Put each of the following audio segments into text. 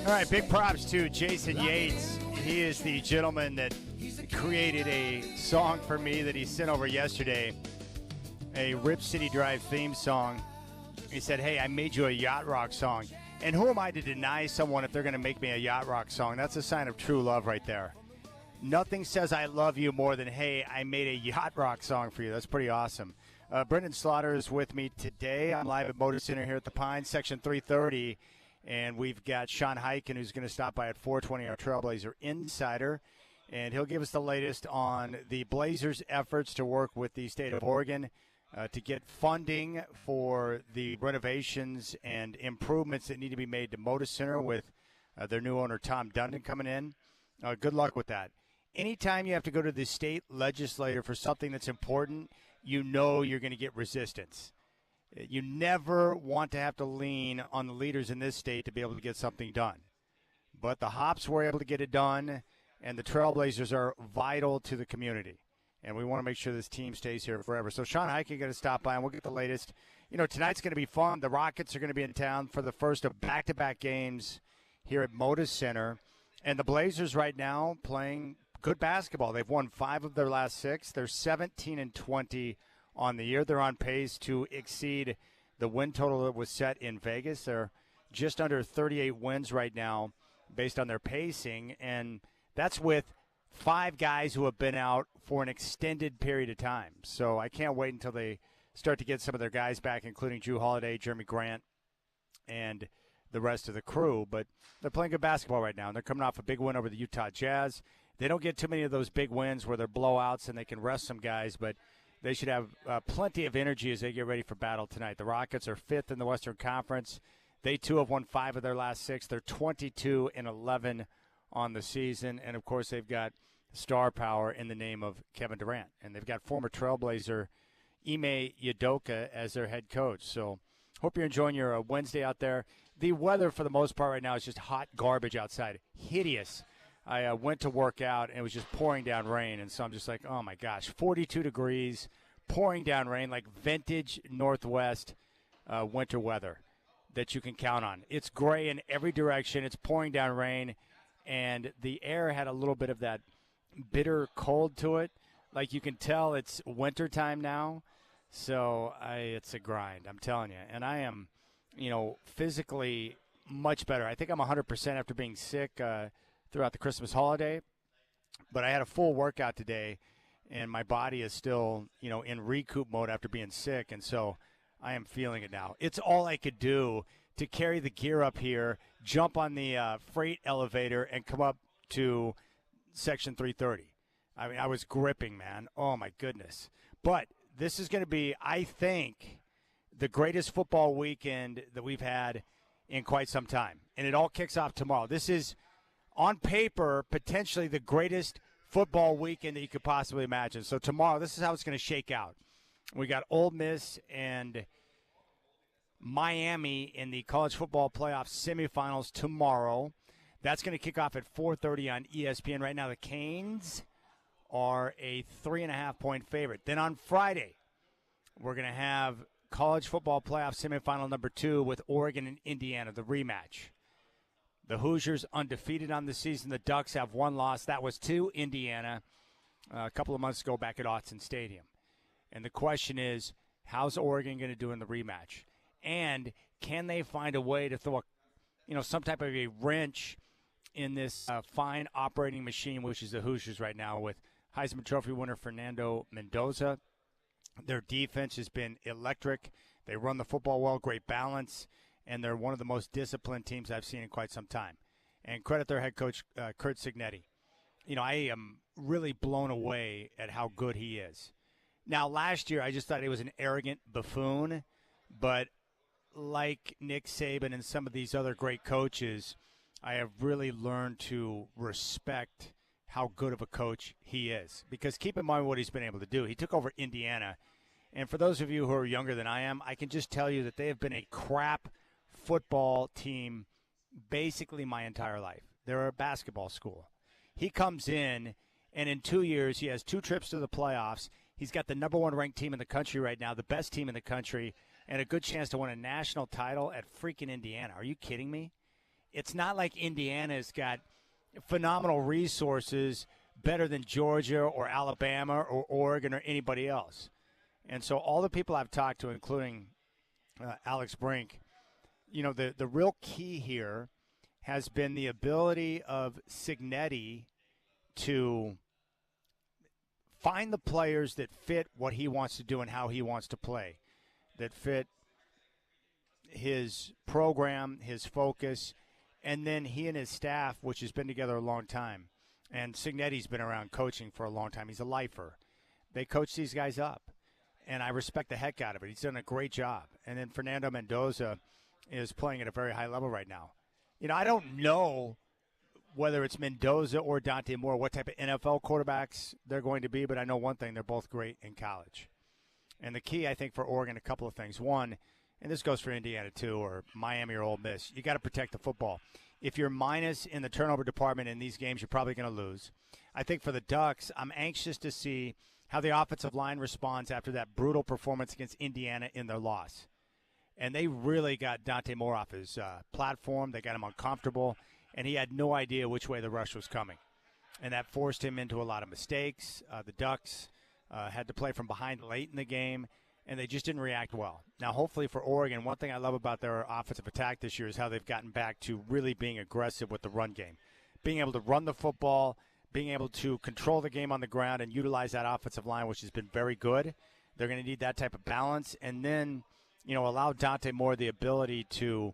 All right, big props to Jason Yates. He is the gentleman that created a song for me that he sent over yesterday, a RipCityDrive theme song. He said, hey, I made you a yacht rock song. And who am I to deny someone if they're going to make me a yacht rock song? That's a sign of true love right there. Nothing says I love you more than, hey, I made a yacht rock song for you. That's pretty awesome. Brendan Slaughter is with me today. I'm live at Moda Center here at the Pines, Section 330. And we've got Sean Hyken, who's going to stop by at 420, our Trailblazer Insider. And he'll give us the latest on the Blazers' efforts to work with the state of Oregon to get funding for the renovations and improvements that need to be made to Moda Center with their new owner, Tom Dundon, coming in. Good luck with that. Anytime you have to go to the state legislator for something that's important, you know you're going to get resistance. You never want to have to lean on the leaders in this state to be able to get something done. But the Hops were able to get it done, and the Trailblazers are vital to the community. And we want to make sure this team stays here forever. So Sean Hyken going to stop by, and we'll get the latest. You know, tonight's going to be fun. The Rockets are going to be in town for the first of back-to-back games here at Moda Center. And the Blazers right now playing good basketball. They've won 5 of their last 6. They're 17-20 on the year. They're on pace to exceed the win total that was set in Vegas. They're just under 38 wins right now based on their pacing, and that's with 5 guys who have been out for an extended period of time. So I can't wait until they start to get some of their guys back, including Drew Holiday, Jeremy Grant, and the rest of the crew. But they're playing good basketball right now, and they're coming off a big win over the Utah Jazz. They don't get too many of those big wins where they're blowouts and they can rest some guys, but they should have plenty of energy as they get ready for battle tonight. The Rockets are 5th in the Western Conference. They, too, have won 5 of their last 6. They're 22-11 on the season. And, of course, they've got star power in the name of Kevin Durant. And they've got former Trailblazer Ime Udoka as their head coach. So hope you're enjoying your Wednesday out there. The weather, for the most part right now, is just hot garbage outside. Hideous. I went to work out, and it was just pouring down rain, and so I'm just like, oh, my gosh, 42 degrees, pouring down rain, like vintage Northwest winter weather that you can count on. It's gray in every direction. It's pouring down rain, and the air had a little bit of that bitter cold to it. Like you can tell it's wintertime now, so it's a grind, I'm telling you. And I am, physically much better. I think I'm 100% after being sick throughout the Christmas holiday, but I had a full workout today, and my body is still, in recoup mode after being sick, and so I am feeling it now. It's all I could do to carry the gear up here, jump on the freight elevator, and come up to Section 330. I mean, I was gripping, man. Oh, my goodness. But this is going to be, I think, the greatest football weekend that we've had in quite some time, and it all kicks off tomorrow. This is, on paper, potentially the greatest football weekend that you could possibly imagine. So tomorrow, this is how it's going to shake out. We got Ole Miss and Miami in the college football playoff semifinals tomorrow. That's going to kick off at 4:30 on ESPN. Right now, the Canes are a 3.5-point favorite. Then on Friday, we're going to have college football playoff semifinal number 2 with Oregon and Indiana, the rematch. The Hoosiers undefeated on the season. The Ducks have 1 loss. That was to Indiana a couple of months ago back at Autzen Stadium. And the question is, how's Oregon going to do in the rematch? And can they find a way to throw some type of a wrench in this fine operating machine, which is the Hoosiers right now, with Heisman Trophy winner Fernando Mendoza. Their defense has been electric. They run the football well, great balance. And they're one of the most disciplined teams I've seen in quite some time. And credit their head coach, Kurt Cignetti. I am really blown away at how good he is. Now, last year, I just thought he was an arrogant buffoon. But like Nick Saban and some of these other great coaches, I have really learned to respect how good of a coach he is. Because keep in mind what he's been able to do. He took over Indiana. And for those of you who are younger than I am, I can just tell you that they have been a crap football team basically my entire life. They're a basketball school. He comes in, and in 2 years, he has 2 trips to the playoffs. He's got the number 1 ranked team in the country right now, the best team in the country, and a good chance to win a national title at freaking Indiana. Are you kidding me? it's not like Indiana's got phenomenal resources better than Georgia or Alabama or Oregon or anybody else. And so all the people I've talked to, including Alex Brink, the real key here has been the ability of Cignetti to find the players that fit what he wants to do and how he wants to play, that fit his program, his focus, and then he and his staff, which has been together a long time. And Cignetti's been around coaching for a long time. He's a lifer. They coach these guys up, and I respect the heck out of it. He's done a great job. And then Fernando Mendoza is playing at a very high level right now. I don't know whether it's Mendoza or Dante Moore, what type of NFL quarterbacks they're going to be, but I know one thing, they're both great in college. And the key, I think, for Oregon, a couple of things. One, and this goes for Indiana too, or Miami or Ole Miss, you got to protect the football. If you're minus in the turnover department in these games, you're probably going to lose. I think for the Ducks, I'm anxious to see how the offensive line responds after that brutal performance against Indiana in their loss. And they really got Dante Moore off his platform. They got him uncomfortable, and he had no idea which way the rush was coming. And that forced him into a lot of mistakes. The Ducks had to play from behind late in the game, and they just didn't react well. Now, hopefully for Oregon, one thing I love about their offensive attack this year is how they've gotten back to really being aggressive with the run game. Being able to run the football, being able to control the game on the ground and utilize that offensive line, which has been very good. They're going to need that type of balance. And then, allow Dante Moore the ability to,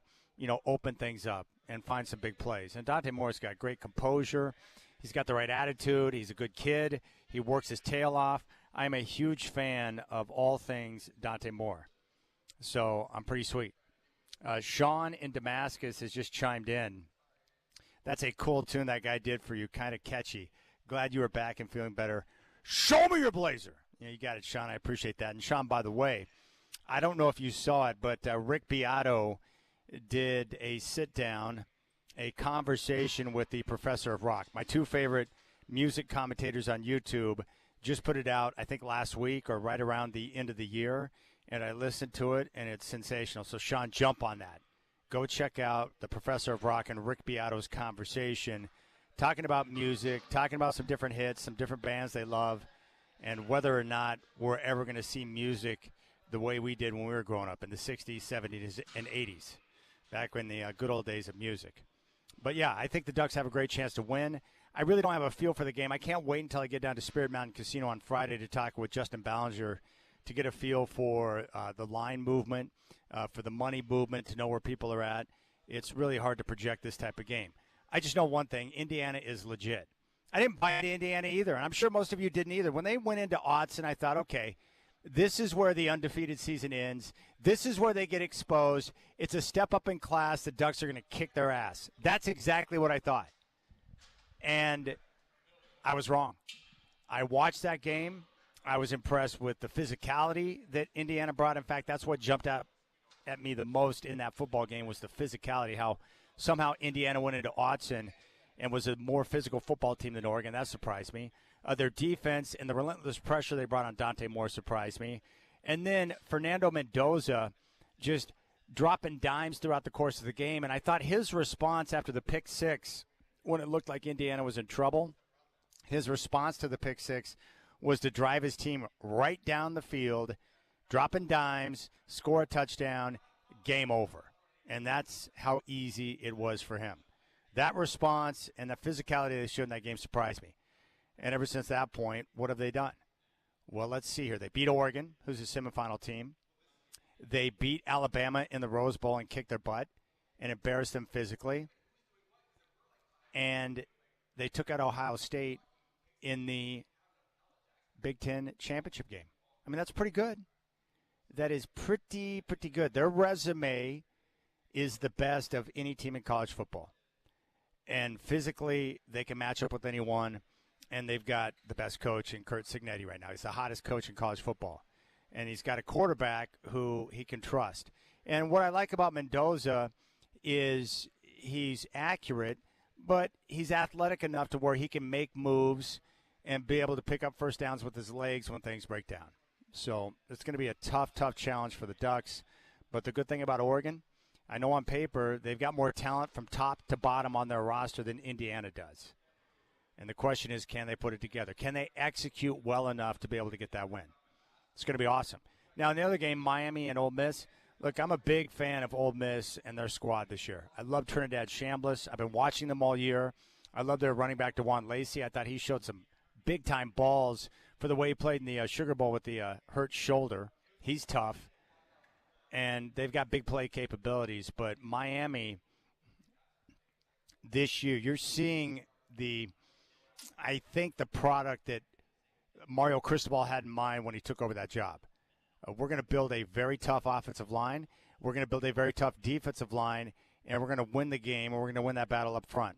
open things up and find some big plays. And Dante Moore's got great composure. He's got the right attitude. He's a good kid. He works his tail off. I'm a huge fan of all things Dante Moore. So I'm pretty sweet. Sean in Damascus has just chimed in. That's a cool tune that guy did for you, kind of catchy. Glad you were back and feeling better. Show me your blazer. Yeah, you got it, Sean. I appreciate that. And Sean, by the way, I don't know if you saw it, but Rick Beato did a sit-down, a conversation with the Professor of Rock. My two favorite music commentators on YouTube just put it out, I think, last week or right around the end of the year, and I listened to it, and it's sensational. So, Sean, jump on that. Go check out the Professor of Rock and Rick Beato's conversation, talking about music, talking about some different hits, some different bands they love, and whether or not we're ever going to see music the way we did when we were growing up in the 60s, 70s, and 80s, back in the good old days of music. But, yeah, I think the Ducks have a great chance to win. I really don't have a feel for the game. I can't wait until I get down to Spirit Mountain Casino on Friday to talk with Justin Ballinger to get a feel for the line movement, for the money movement, to know where people are at. It's really hard to project this type of game. I just know one thing. Indiana is legit. I didn't buy into Indiana either, and I'm sure most of you didn't either. When they went into Autzen, I thought, okay, this is where the undefeated season ends. This is where they get exposed. It's a step up in class. The Ducks are going to kick their ass. That's exactly what I thought. And I was wrong. I watched that game. I was impressed with the physicality that Indiana brought. In fact, that's what jumped out at me the most in that football game was the physicality, how somehow Indiana went into Autzen and was a more physical football team than Oregon. That surprised me. Their defense and the relentless pressure they brought on Dante Moore surprised me. And then Fernando Mendoza just dropping dimes throughout the course of the game. And I thought his response after the pick six, when it looked like Indiana was in trouble, his response to the pick six was to drive his team right down the field, dropping dimes, score a touchdown, game over. And that's how easy it was for him. That response and the physicality they showed in that game surprised me. And ever since that point, what have they done? Well, let's see here. They beat Oregon, who's a semifinal team. They beat Alabama in the Rose Bowl and kicked their butt and embarrassed them physically. And they took out Ohio State in the Big Ten championship game. I mean, that's pretty good. That is pretty good. Their resume is the best of any team in college football. And physically, they can match up with anyone. And they've got the best coach in Curt Cignetti right now. He's the hottest coach in college football. And he's got a quarterback who he can trust. And what I like about Mendoza is he's accurate, but he's athletic enough to where he can make moves and be able to pick up first downs with his legs when things break down. So it's going to be a tough challenge for the Ducks. But the good thing about Oregon, I know on paper they've got more talent from top to bottom on their roster than Indiana does. And the question is, can they put it together? Can they execute well enough to be able to get that win? It's going to be awesome. Now, in the other game, Miami and Ole Miss, look, I'm a big fan of Ole Miss and their squad this year. I love Trinidad Chambliss. I've been watching them all year. I love their running back, DeJuan Lacey. I thought he showed some big-time balls for the way he played in the Sugar Bowl with the hurt shoulder. He's tough. And they've got big play capabilities. But Miami this year, you're seeing I think the product that Mario Cristobal had in mind when he took over that job. We're going to build a very tough offensive line. We're going to build a very tough defensive line, and we're going to win the game, and we're going to win that battle up front.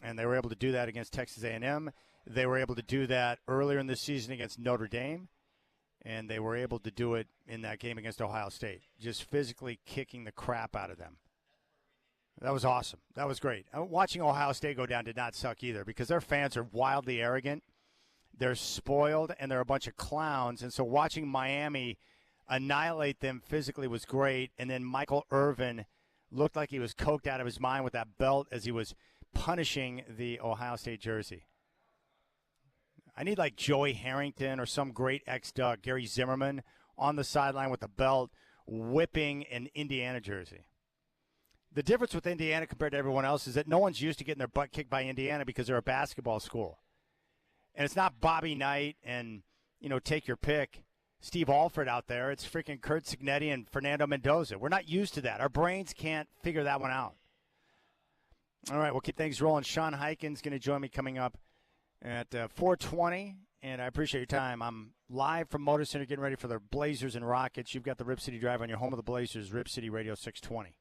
And they were able to do that against Texas A&M. They were able to do that earlier in the season against Notre Dame, and they were able to do it in that game against Ohio State, just physically kicking the crap out of them. That was awesome. That was great. Watching Ohio State go down did not suck either because their fans are wildly arrogant. They're spoiled, and they're a bunch of clowns. And so watching Miami annihilate them physically was great. And then Michael Irvin looked like he was coked out of his mind with that belt as he was punishing the Ohio State jersey. I need like Joey Harrington or some great ex-Duck, Gary Zimmerman, on the sideline with the belt whipping an Indiana jersey. The difference with Indiana compared to everyone else is that no one's used to getting their butt kicked by Indiana because they're a basketball school. And it's not Bobby Knight and, take your pick, Steve Alford out there. It's freaking Kurt Signetti and Fernando Mendoza. We're not used to that. Our brains can't figure that one out. All right, we'll keep things rolling. Sean Hyken's going to join me coming up at 4:20, and I appreciate your time. I'm live from Moda Center getting ready for the Blazers and Rockets. You've got the Rip City Drive on your home of the Blazers, Rip City Radio 620.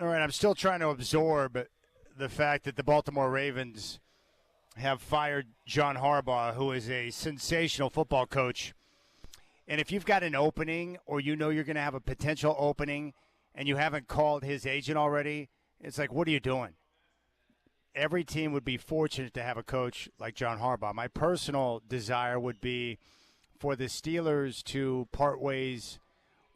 All right, I'm still trying to absorb the fact that the Baltimore Ravens have fired John Harbaugh, who is a sensational football coach. And if you've got an opening or you know you're going to have a potential opening and you haven't called his agent already, it's like, what are you doing? Every team would be fortunate to have a coach like John Harbaugh. My personal desire would be for the Steelers to part ways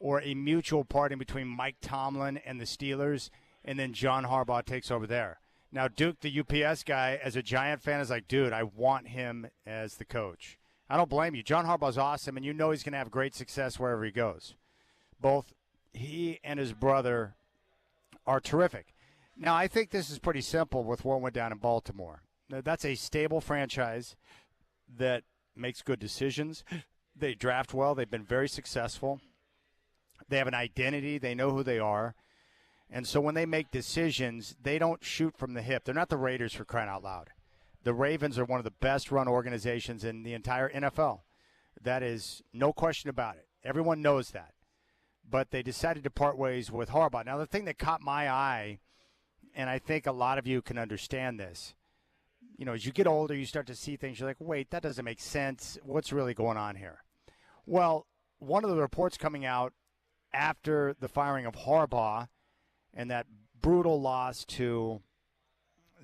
or a mutual parting between Mike Tomlin and the Steelers, and then John Harbaugh takes over there. Now, Duke, the UPS guy, as a Giant fan, is like, dude, I want him as the coach. I don't blame you. John Harbaugh's awesome, and you know he's going to have great success wherever he goes. Both he and his brother are terrific. Now, I think this is pretty simple with what went down in Baltimore. Now, that's a stable franchise that makes good decisions. They draft well. They've been very successful. They have an identity. They know who they are. And so when they make decisions, they don't shoot from the hip. They're not the Raiders, for crying out loud. The Ravens are one of the best-run organizations in the entire NFL. That is no question about it. Everyone knows that. But they decided to part ways with Harbaugh. Now, the thing that caught my eye, and I think a lot of you can understand this, you know, as you get older, you start to see things. You're like, wait, that doesn't make sense. What's really going on here? Well, one of the reports coming out after the firing of Harbaugh and that brutal loss to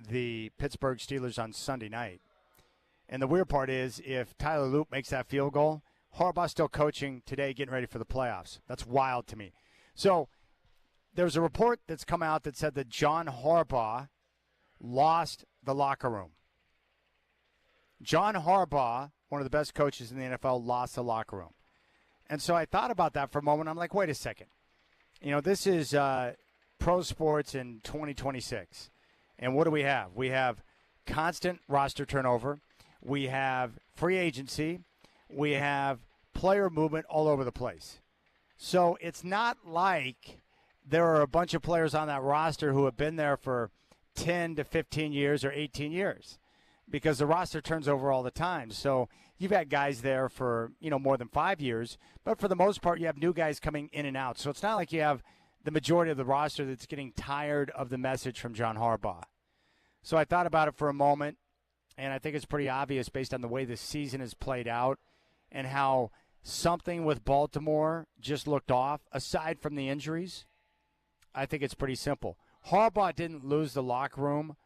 the Pittsburgh Steelers on Sunday night. And the weird part is, if Tyler Loop makes that field goal, Harbaugh's still coaching today, getting ready for the playoffs. That's wild to me. So there's a report that's come out that said that John Harbaugh lost the locker room. John Harbaugh, one of the best coaches in the NFL, lost the locker room. And so I thought about that for a moment. I'm like, wait a second. You know, this is pro sports in 2026. And what do we have? We have constant roster turnover. We have free agency. We have player movement all over the place. So it's not like there are a bunch of players on that roster who have been there for 10 to 15 years or 18 years, because the roster turns over all the time. So you've got guys there for, you know, more than 5 years, but for the most part, you have new guys coming in and out. So it's not like you have the majority of the roster that's getting tired of the message from John Harbaugh. So I thought about it for a moment, and I think it's pretty obvious based on the way this season has played out and how something with Baltimore just looked off, aside from the injuries. I think it's pretty simple. Harbaugh didn't lose the locker room.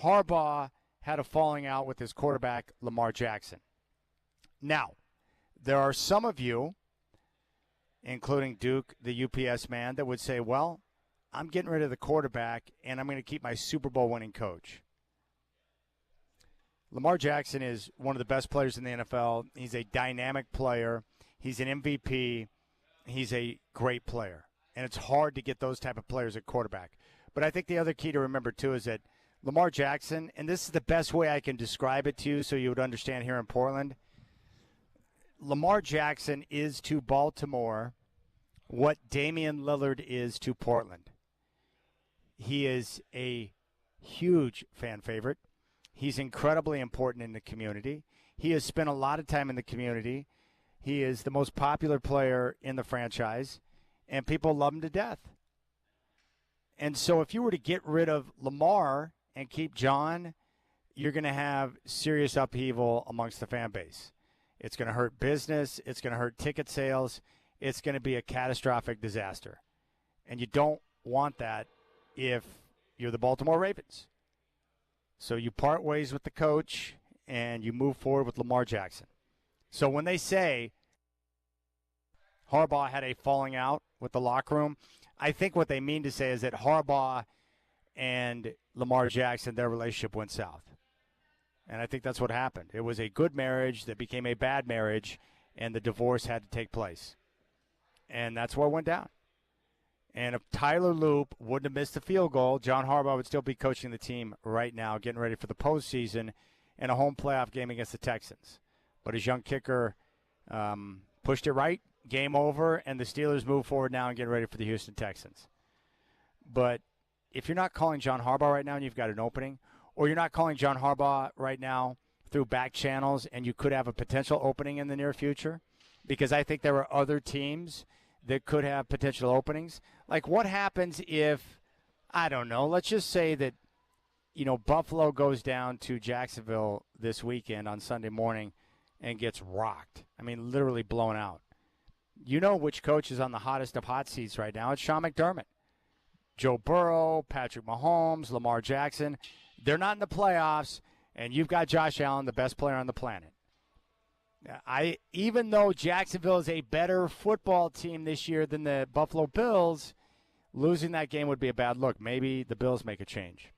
Harbaugh had a falling out with his quarterback, Lamar Jackson. Now, there are some of you, including Duke, the UPS man, that would say, well, I'm getting rid of the quarterback, and I'm going to keep my Super Bowl winning coach. Lamar Jackson is one of the best players in the NFL. He's a dynamic player. He's an MVP. He's a great player. And it's hard to get those type of players at quarterback. But I think the other key to remember, too, is that Lamar Jackson, and this is the best way I can describe it to you so you would understand here in Portland, Lamar Jackson is to Baltimore what Damian Lillard is to Portland. He is a huge fan favorite. He's incredibly important in the community. He has spent a lot of time in the community. He is the most popular player in the franchise, and people love him to death. And so if you were to get rid of Lamar and keep John, you're going to have serious upheaval amongst the fan base. It's going to hurt business. It's going to hurt ticket sales. It's going to be a catastrophic disaster. And you don't want that if you're the Baltimore Ravens. So you part ways with the coach, and you move forward with Lamar Jackson. So when they say Harbaugh had a falling out with the locker room, I think what they mean to say is that Harbaugh and Lamar Jackson, their relationship went south. And I think that's what happened. It was a good marriage that became a bad marriage, and the divorce had to take place. And that's what went down. And if Tyler Loop wouldn't have missed the field goal, John Harbaugh would still be coaching the team right now, getting ready for the postseason and a home playoff game against the Texans. But his young kicker pushed it right, game over, and the Steelers move forward now and get ready for the Houston Texans. But if you're not calling John Harbaugh right now and you've got an opening, or you're not calling John Harbaugh right now through back channels and you could have a potential opening in the near future, because I think there are other teams that could have potential openings. Like, what happens if, I don't know. Let's just say that, Buffalo goes down to Jacksonville this weekend on Sunday morning and gets rocked. I mean, literally blown out. You know which coach is on the hottest of hot seats right now. It's Sean McDermott. Joe Burrow, Patrick Mahomes, Lamar Jackson. They're not in the playoffs, and you've got Josh Allen, the best player on the planet. Even though Jacksonville is a better football team this year than the Buffalo Bills, losing that game would be a bad look. Maybe the Bills make a change.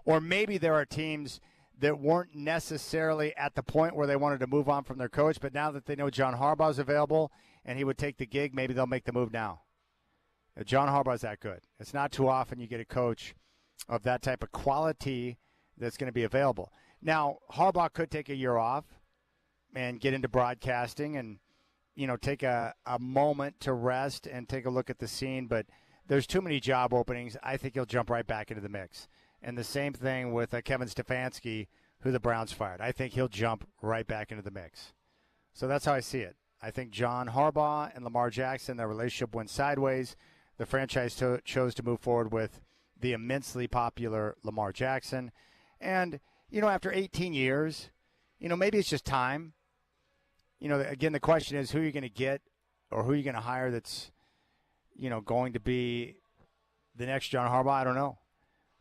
Or maybe there are teams that weren't necessarily at the point where they wanted to move on from their coach, but now that they know John Harbaugh is available and he would take the gig, maybe they'll make the move now. John Harbaugh's that good. It's not too often you get a coach of that type of quality that's going to be available. Now, Harbaugh could take a year off and get into broadcasting and, take a moment to rest and take a look at the scene, but there's too many job openings. I think he'll jump right back into the mix. And the same thing with Kevin Stefanski, who the Browns fired. I think he'll jump right back into the mix. So that's how I see it. I think John Harbaugh and Lamar Jackson, their relationship went sideways. The franchise chose to move forward with the immensely popular Lamar Jackson. And, after 18 years, maybe it's just time. Again, the question is who you're going to get or who you're going to hire that's, going to be the next John Harbaugh. I don't know.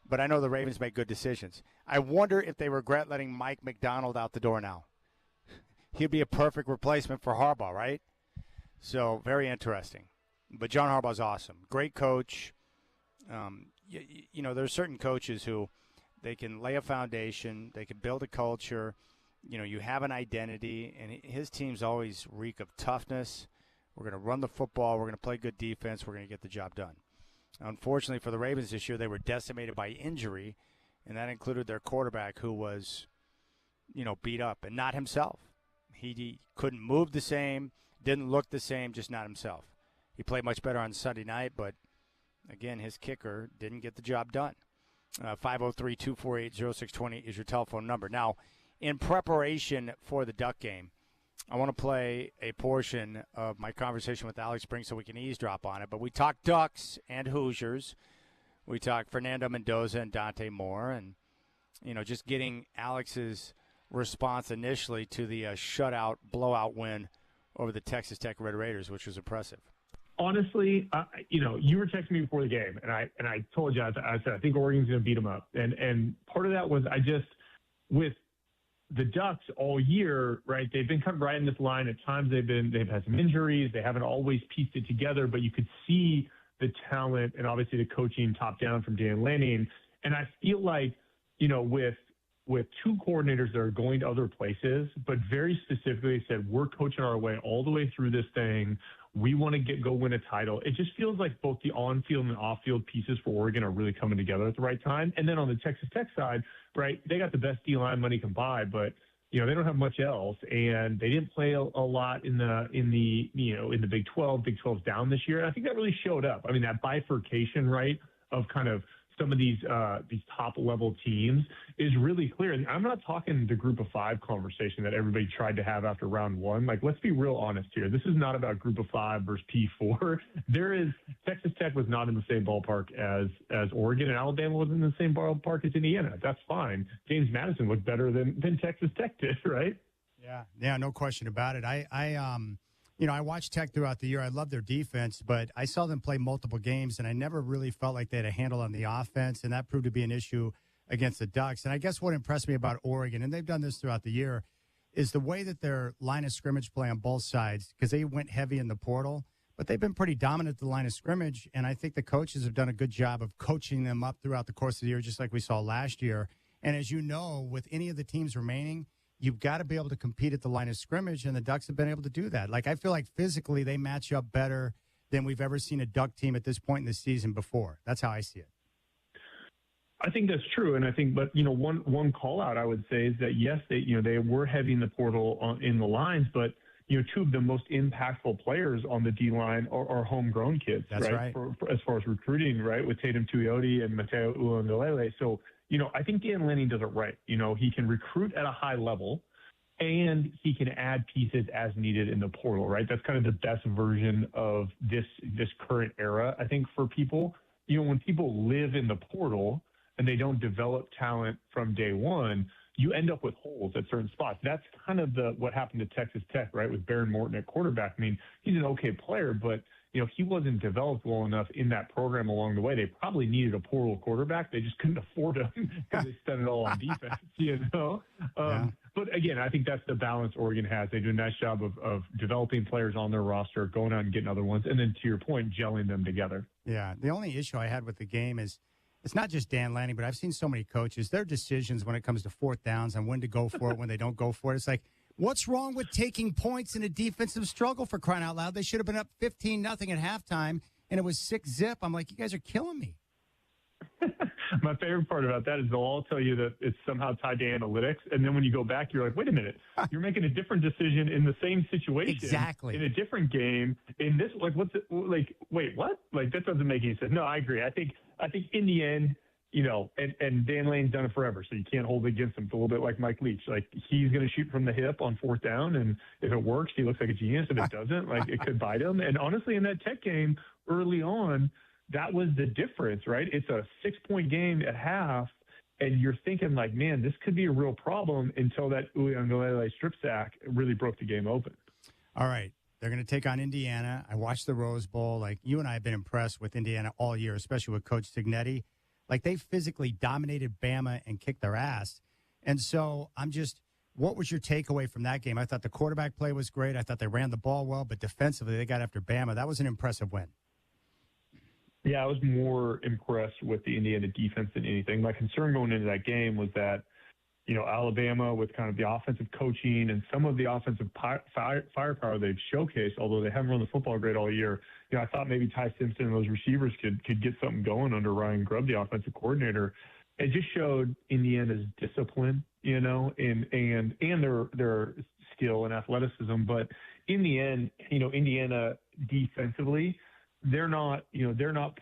But I know the Ravens make good decisions. I wonder if they regret letting Mike McDonald out the door now. He'd be a perfect replacement for Harbaugh, right? So, very interesting. But John Harbaugh's awesome. Great coach. There's certain coaches who they can lay a foundation. They can build a culture. You have an identity. And his teams always reek of toughness. We're going to run the football. We're going to play good defense. We're going to get the job done. Unfortunately for the Ravens this year, they were decimated by injury, and that included their quarterback who was, beat up, and not himself. He couldn't move the same, didn't look the same, just not himself. He played much better on Sunday night, but, again, his kicker didn't get the job done. 503-248-0620 is your telephone number. Now, in preparation for the Duck game, I want to play a portion of my conversation with Alex Brink so we can eavesdrop on it. But we talked Ducks and Hoosiers. We talked Fernando Mendoza and Dante Moore. And, just getting Alex's response initially to the shutout, blowout win over the Texas Tech Red Raiders, which was impressive. Honestly, you were texting me before the game, and I told you, I said, I think Oregon's going to beat them up. And part of that was with the Ducks all year, right, they've been kind of right in this line. At times they've had some injuries. They haven't always pieced it together, but you could see the talent and obviously the coaching top down from Dan Lanning. And I feel like, with two coordinators that are going to other places, but very specifically said, we're coaching our way all the way through this thing. We want to go win a title. It just feels like both the on-field and off-field pieces for Oregon are really coming together at the right time. And then on the Texas Tech side, right, they got the best D-line money can buy, but they don't have much else, and they didn't play a lot in the Big 12. Big 12's down this year. And I think that really showed up. I mean, that bifurcation, right, of kind of some of these top-level teams is really clear. And I'm not talking the Group of Five conversation that everybody tried to have after round one. Like, let's be real honest here. This is not about Group of Five versus P4. Texas Tech was not in the same ballpark as Oregon, and Alabama was in the same ballpark as Indiana. That's fine. James Madison looked better than Texas Tech did, right? Yeah, no question about it. I watched Tech throughout the year. I love their defense, but I saw them play multiple games, and I never really felt like they had a handle on the offense, and that proved to be an issue against the Ducks. And I guess what impressed me about Oregon, and they've done this throughout the year, is the way that their line of scrimmage play on both sides, because they went heavy in the portal, but they've been pretty dominant at the line of scrimmage, and I think the coaches have done a good job of coaching them up throughout the course of the year, just like we saw last year. And as you know, with any of the teams remaining, you've got to be able to compete at the line of scrimmage, and the Ducks have been able to do that. Like, I feel like physically they match up better than we've ever seen a Duck team at this point in the season before. That's how I see it. I think that's true, and I think, but one call out I would say is that yes, they were heavy in the portal in the lines, but two of the most impactful players on the D line are homegrown kids. That's right. For as far as recruiting, right, with Tatum Tuioti and Mateo Uiagalelei. So I think Dan Lanning does it right. He can recruit at a high level, and he can add pieces as needed in the portal, right? That's kind of the best version of this current era, I think, for people. when people live in the portal and they don't develop talent from day one, you end up with holes at certain spots. That's kind of what happened to Texas Tech, right, with Baron Morton at quarterback. I mean, he's an okay player, but he wasn't developed well enough in that program along the way. They probably needed a portal quarterback. They just couldn't afford him because they spent it all on defense, But again, I think that's the balance Oregon has. They do a nice job of developing players on their roster, going out and getting other ones, and then to your point, gelling them together. Yeah, the only issue I had with the game is it's not just Dan Lanning, but I've seen so many coaches, their decisions when it comes to fourth downs and when to go for it, when they don't go for it. It's like, what's wrong with taking points in a defensive struggle, for crying out loud? They should have been up 15-0 at halftime, and it was 6-0. I'm like, you guys are killing me. My favorite part about that is they'll all tell you that it's somehow tied to analytics. And then when you go back, you're like, wait a minute, you're making a different decision in the same situation. Exactly. In a different game. In this, wait, what? Like, that doesn't make any sense. No, I agree. I think in the end, and Dan Lane's done it forever, so you can't hold it against him. It's a little bit like Mike Leach. Like, he's going to shoot from the hip on fourth down, and if it works, he looks like a genius. If it doesn't, it could bite him. And honestly, in that Tech game early on, that was the difference, right? It's a 6-point game at half, and you're thinking, like, man, this could be a real problem until that Uiagalelei strip sack really broke the game open. All right. They're going to take on Indiana. I watched the Rose Bowl. Like, you and I have been impressed with Indiana all year, especially with Coach Signetti. Like, they physically dominated Bama and kicked their ass. And so what was your takeaway from that game? I thought the quarterback play was great. I thought they ran the ball well, but defensively they got after Bama. That was an impressive win. Yeah, I was more impressed with the Indiana defense than anything. My concern going into that game was that, Alabama, with kind of the offensive coaching and some of the offensive firepower they've showcased, although they haven't run the football great all year, I thought maybe Ty Simpson and those receivers could get something going under Ryan Grubb, the offensive coordinator. It just showed Indiana's discipline, and their skill and athleticism. But in the end, Indiana defensely, they're not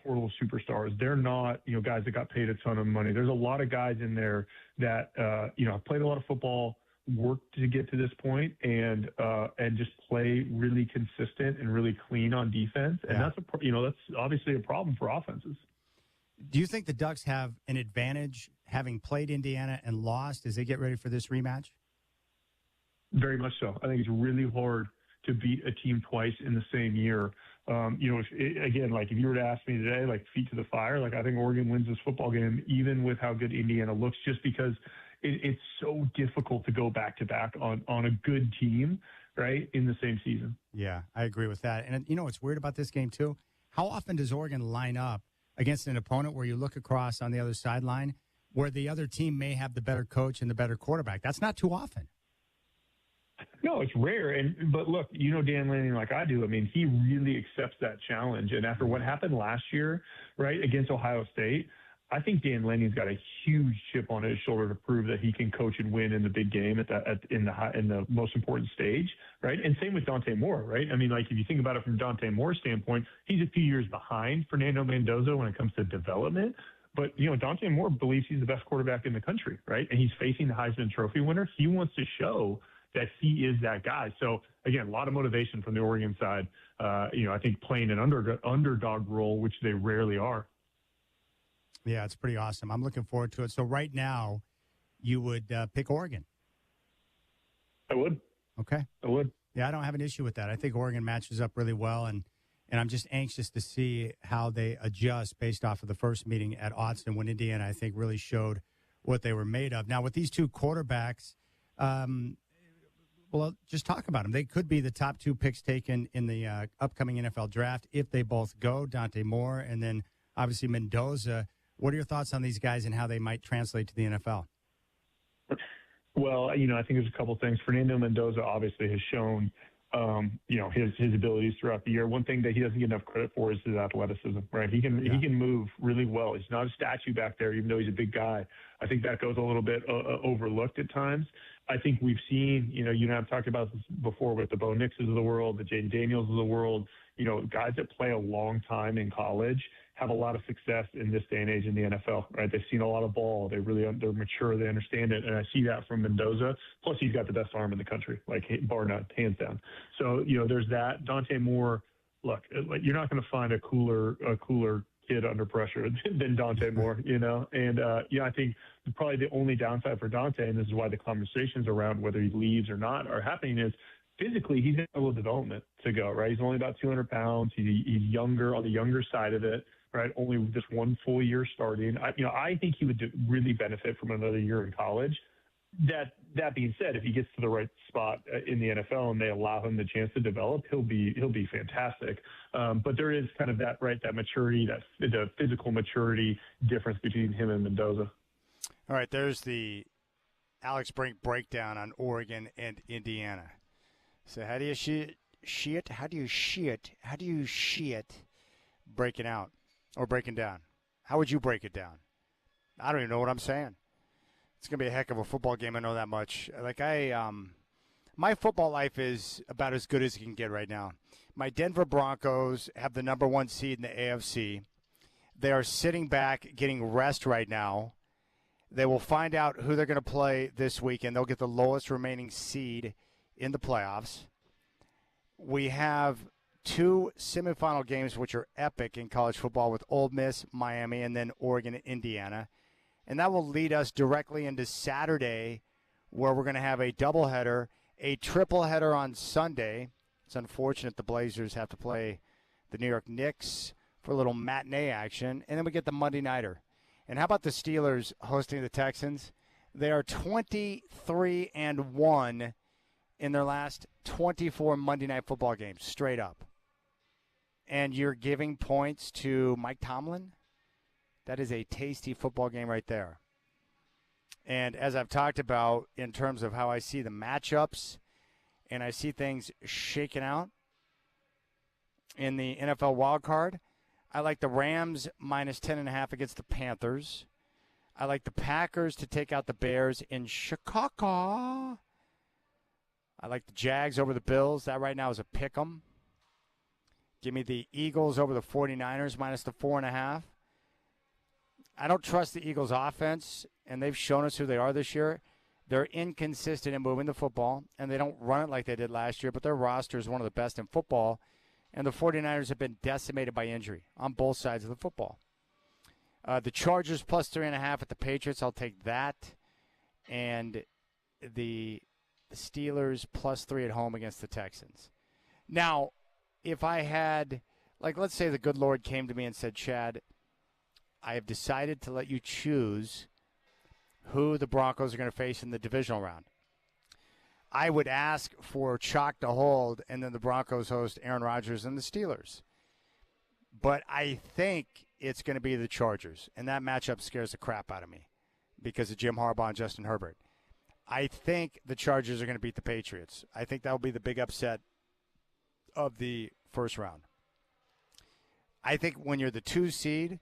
portal superstars. They're not, guys that got paid a ton of money. There's a lot of guys in there that, played a lot of football, worked to get to this point, and just play really consistent and really clean on defense. And that's that's obviously a problem for offenses. Do you think the Ducks have an advantage having played Indiana and lost as they get ready for this rematch? Very much so. I think it's really hard to beat a team twice in the same year. If you were to ask me today, feet to the fire, I think Oregon wins this football game, even with how good Indiana looks, just because it's so difficult to go back-to-back on a good team, right, in the same season. Yeah, I agree with that. And, what's weird about this game, too? How often does Oregon line up against an opponent where you look across on the other sideline where the other team may have the better coach and the better quarterback? That's not too often. No, it's rare. But look, Dan Lanning like I do. I mean, he really accepts that challenge. And after what happened last year, right, against Ohio State, I think Dan Lanning's got a huge chip on his shoulder to prove that he can coach and win in the big game in the most important stage, right? And same with Dante Moore, right? I mean, if you think about it from Dante Moore's standpoint, he's a few years behind Fernando Mendoza when it comes to development. But, Dante Moore believes he's the best quarterback in the country, right? And he's facing the Heisman Trophy winner. He wants to show that he is that guy. So, again, a lot of motivation from the Oregon side, I think playing an underdog role, which they rarely are. Yeah, it's pretty awesome. I'm looking forward to it. So right now, you would pick Oregon? I would. Okay. I would. Yeah, I don't have an issue with that. I think Oregon matches up really well, and I'm just anxious to see how they adjust based off of the first meeting at Autzen when Indiana, I think, really showed what they were made of. Now, with these two quarterbacks, well, just talk about them. They could be the top two picks taken in the upcoming NFL draft if they both go, Dante Moore and then obviously Mendoza. What are your thoughts on these guys and how they might translate to the NFL? Well, I think there's a couple things. Fernando Mendoza obviously has shown, his abilities throughout the year. One thing that he doesn't get enough credit for is his athleticism, right? He can move really well. He's not a statue back there, even though he's a big guy. I think that goes a little bit overlooked at times. I think we've seen, you and I have talked about this before with the Bo Nixes of the world, the Jaden Daniels of the world, guys that play a long time in college have a lot of success in this day and age in the NFL, right? They've seen a lot of ball. They're mature. They understand it. And I see that from Mendoza. Plus, he's got the best arm in the country, bar none, hands down. So, there's that. Dante Moore, look, you're not going to find a cooler kid under pressure than Dante Moore, And, I think probably the only downside for Dante, and this is why the conversations around whether he leaves or not are happening, is physically he's got a little development to go, right? He's only about 200 pounds. He's younger, on the younger side of it, right? Only just one full year starting. I think he would really benefit from another year in college. That being said, if he gets to the right spot in the NFL and they allow him the chance to develop, he'll be fantastic. But there is kind of that maturity, the physical maturity difference between him and Mendoza. All right, there's the Alex Brink breakdown on Oregon and Indiana. So how do you see it? How do you see it breaking out or breaking down? How would you break it down? I don't even know what I'm saying. It's going to be a heck of a football game. I know that much. My football life is about as good as it can get right now. My Denver Broncos have the number 1 seed in the AFC. They are sitting back, getting rest right now. They will find out who they're going to play this week, and they'll get the lowest remaining seed in the playoffs. We have 2 semifinal games, which are epic in college football, with Ole Miss, Miami, and then Oregon and Indiana. And that will lead us directly into Saturday, where we're going to have a doubleheader, a tripleheader on Sunday. It's unfortunate the Blazers have to play the New York Knicks for a little matinee action. And then we get the Monday Nighter. And how about the Steelers hosting the Texans? They are 23-1 in their last 24 Monday Night Football games, straight up. And you're giving points to Mike Tomlin? That is a tasty football game right there. And as I've talked about in terms of how I see the matchups and I see things shaking out in the NFL wildcard, I like the Rams minus 10.5 against the Panthers. I like the Packers to take out the Bears in Chicago. I like the Jags over the Bills. That right now is a pick 'em. Give me the Eagles over the 49ers minus the 4.5. I don't trust the Eagles' offense, and they've shown us who they are this year. They're inconsistent in moving the football, and they don't run it like they did last year, but their roster is one of the best in football, and the 49ers have been decimated by injury on both sides of the football. The Chargers plus 3.5 at the Patriots, I'll take that, and the Steelers plus 3 at home against the Texans. Now, if I had, let's say the good Lord came to me and said, Chad, I have decided to let you choose who the Broncos are going to face in the divisional round. I would ask for chalk to hold, and then the Broncos host Aaron Rodgers and the Steelers. But I think it's going to be the Chargers, and that matchup scares the crap out of me because of Jim Harbaugh and Justin Herbert. I think the Chargers are going to beat the Patriots. I think that will be the big upset of the first round. I think when you're the 2 seed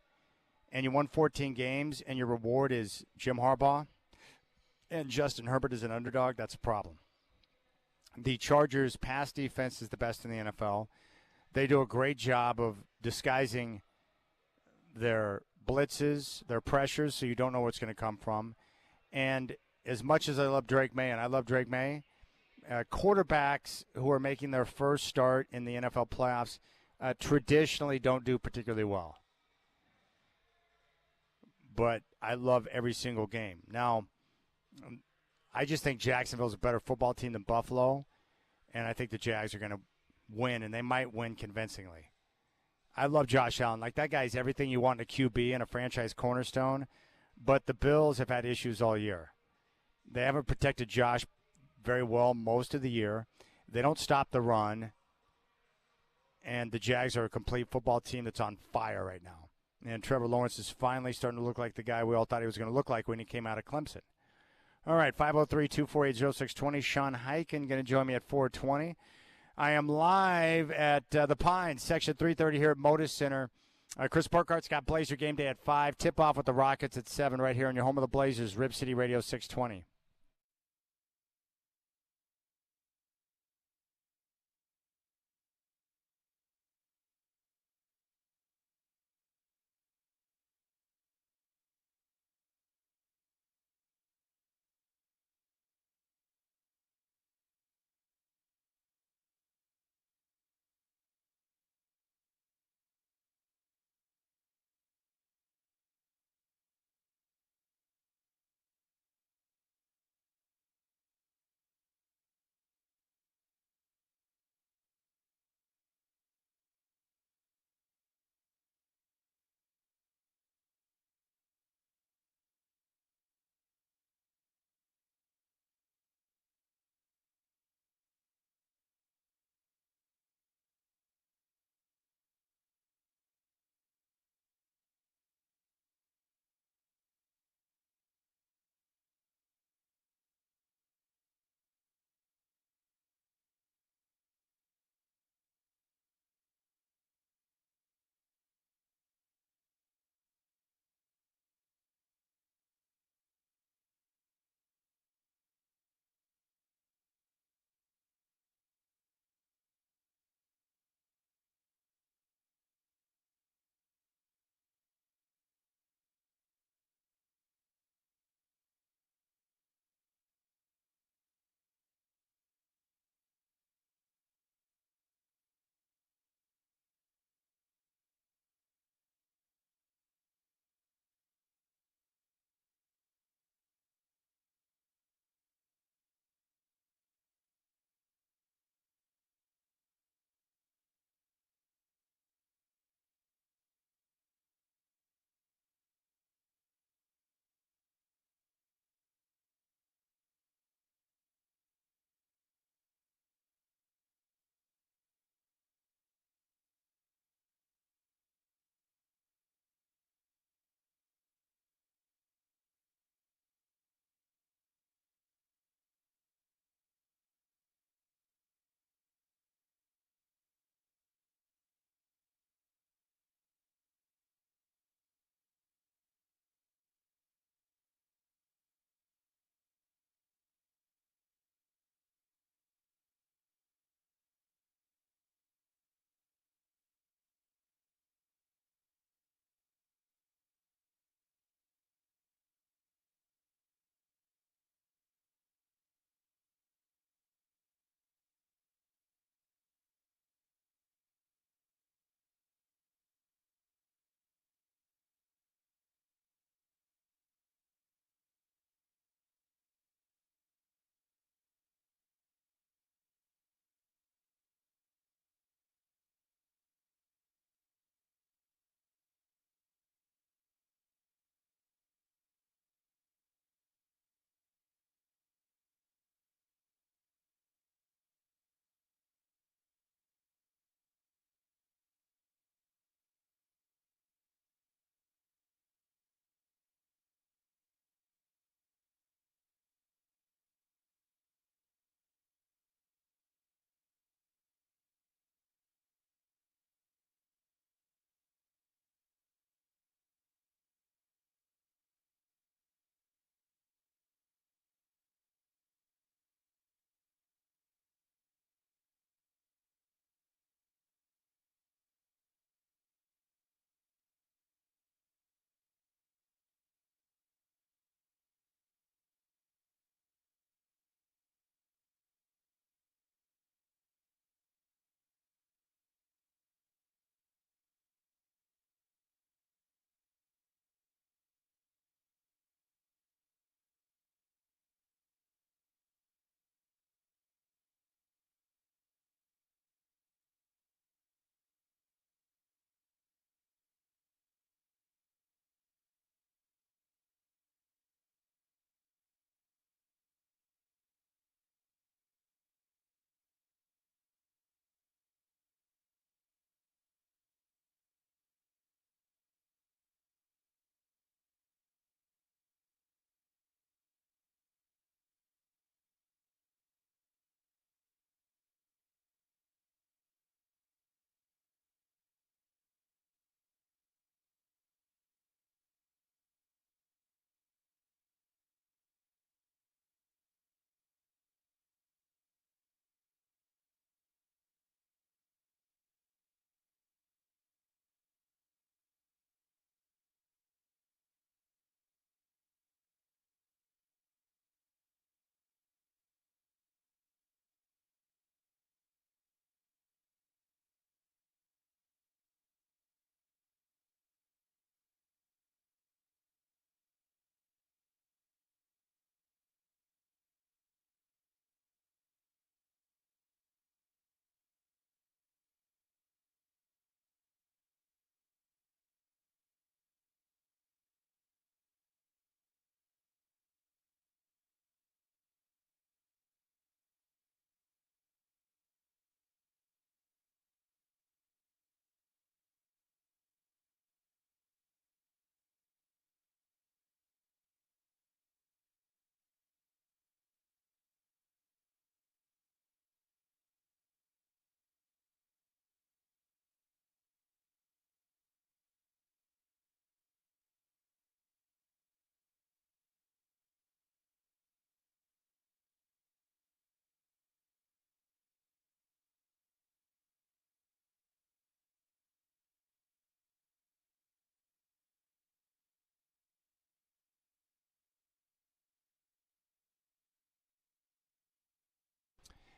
and you won 14 games and your reward is Jim Harbaugh and Justin Herbert is an underdog, that's a problem. The Chargers' pass defense is the best in the NFL. They do a great job of disguising their blitzes, their pressures, so you don't know what's going to come from. And as much as I love Drake May, and I love Drake May, quarterbacks who are making their first start in the NFL playoffs traditionally don't do particularly well. But I love every single game. Now, I just think Jacksonville's a better football team than Buffalo, and I think the Jags are going to win, and they might win convincingly. I love Josh Allen. That guy's everything you want in a QB and a franchise cornerstone, but the Bills have had issues all year. They haven't protected Josh very well most of the year. They don't stop the run, and the Jags are a complete football team that's on fire right now. And Trevor Lawrence is finally starting to look like the guy we all thought he was going to look like when he came out of Clemson. All right, 503-248-0620. Sean Hyken going to join me at 420. I am live at the Pines, Section 330 here at Moda Center. Chris Burkhart's got Blazer game day at 5. Tip-off with the Rockets at 7 right here on your home of the Blazers, Rip City Radio 620.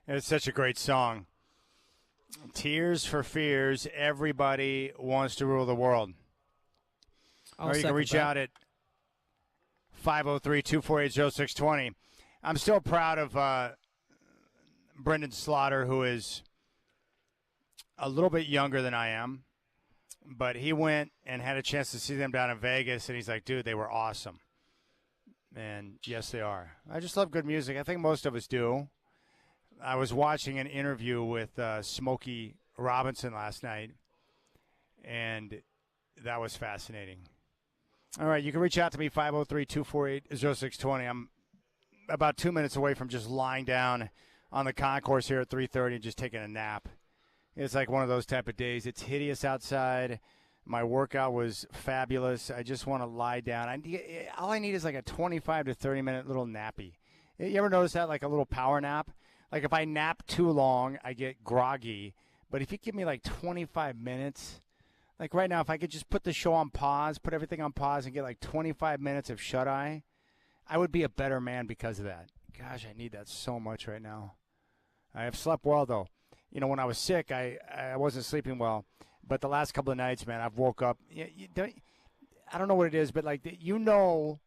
It's such a great song. Tears for Fears. Everybody wants to rule the world. Or you can reach out at 503-248-0620. I'm still proud of Brendan Slaughter, who is a little bit younger than I am. But he went and had a chance to see them down in Vegas, and he's like, dude, they were awesome. And yes, they are. I just love good music. I think most of us do. I was watching an interview with Smokey Robinson last night, and that was fascinating. All right, you can reach out to me, 503-248-0620. I'm about 2 minutes away from just lying down on the concourse here at 3:30 and just taking a nap. It's like one of those type of days. It's hideous outside. My workout was fabulous. I just want to lie down. All I need is like a 25 to 30-minute little nappy. You ever notice that, like a little power nap? Like if I nap too long, I get groggy. But if you give me like 25 minutes, like right now, if I could just put the show on pause, put everything on pause and get like 25 minutes of shut-eye, I would be a better man because of that. Gosh, I need that so much right now. I have slept well, though. You know, when I was sick, I wasn't sleeping well. But the last couple of nights, man, I've woke up. I don't know what it is, but like you know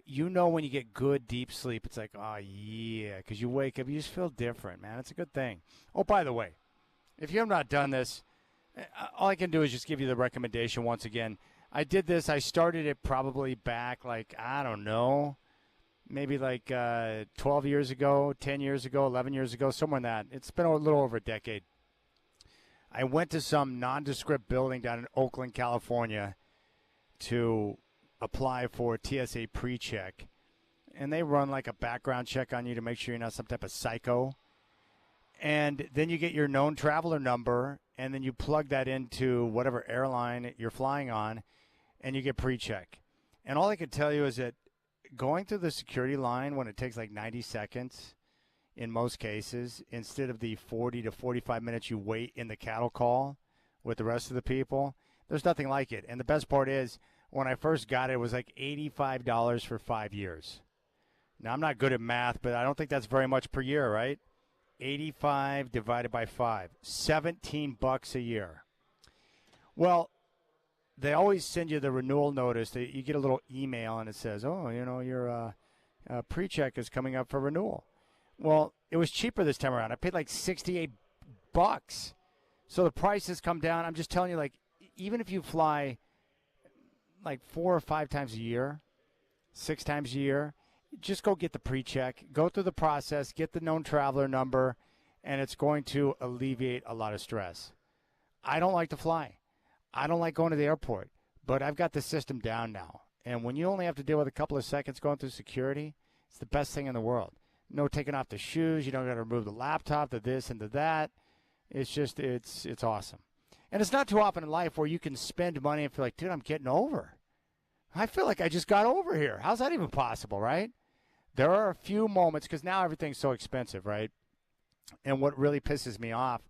when you get good deep sleep, it's like, oh yeah, because you wake up, you just feel different, man. It's a good thing. Oh, by the way, if you have not done this, all I can do is just give you the recommendation once again. I did this. I started it probably back like, I don't know, maybe like 12 years ago, 10 years ago, 11 years ago, somewhere in that. It's been a little over a decade. I went to some nondescript building down in Oakland, California to apply for TSA pre-check. And they run like a background check on you to make sure you're not some type of psycho. And then you get your known traveler number, and then you plug that into whatever airline you're flying on, and you get pre-check. And all I can tell you is that going through the security line when it takes like 90 seconds in most cases, instead of the 40 to 45 minutes you wait in the cattle call with the rest of the people, there's nothing like it. And the best part is, when I first got it, it was like $85 for 5 years. Now, I'm not good at math, but I don't think that's very much per year, right? 85 divided by 5, $17 a year. Well, they always send you the renewal notice. You get a little email, and it says, oh, you know, your pre-check is coming up for renewal. Well, it was cheaper this time around. I paid like $68. So the price has come down. I'm just telling you, like, even if you fly like 4 or 5 times a year, 6 times a year, just go get the pre-check, go through the process, get the known traveler number, and it's going to alleviate a lot of stress. I don't like to fly. I don't like going to the airport, but I've got the system down now. And when you only have to deal with a couple of seconds going through security, it's the best thing in the world. No taking off the shoes. You don't got to remove the laptop, the this and the that. It's just, it's awesome. And it's not too often in life where you can spend money and feel like, dude, I'm getting over. I feel like I just got over here. How's that even possible, right? There are a few moments, because now everything's so expensive, right? And what really pisses me off,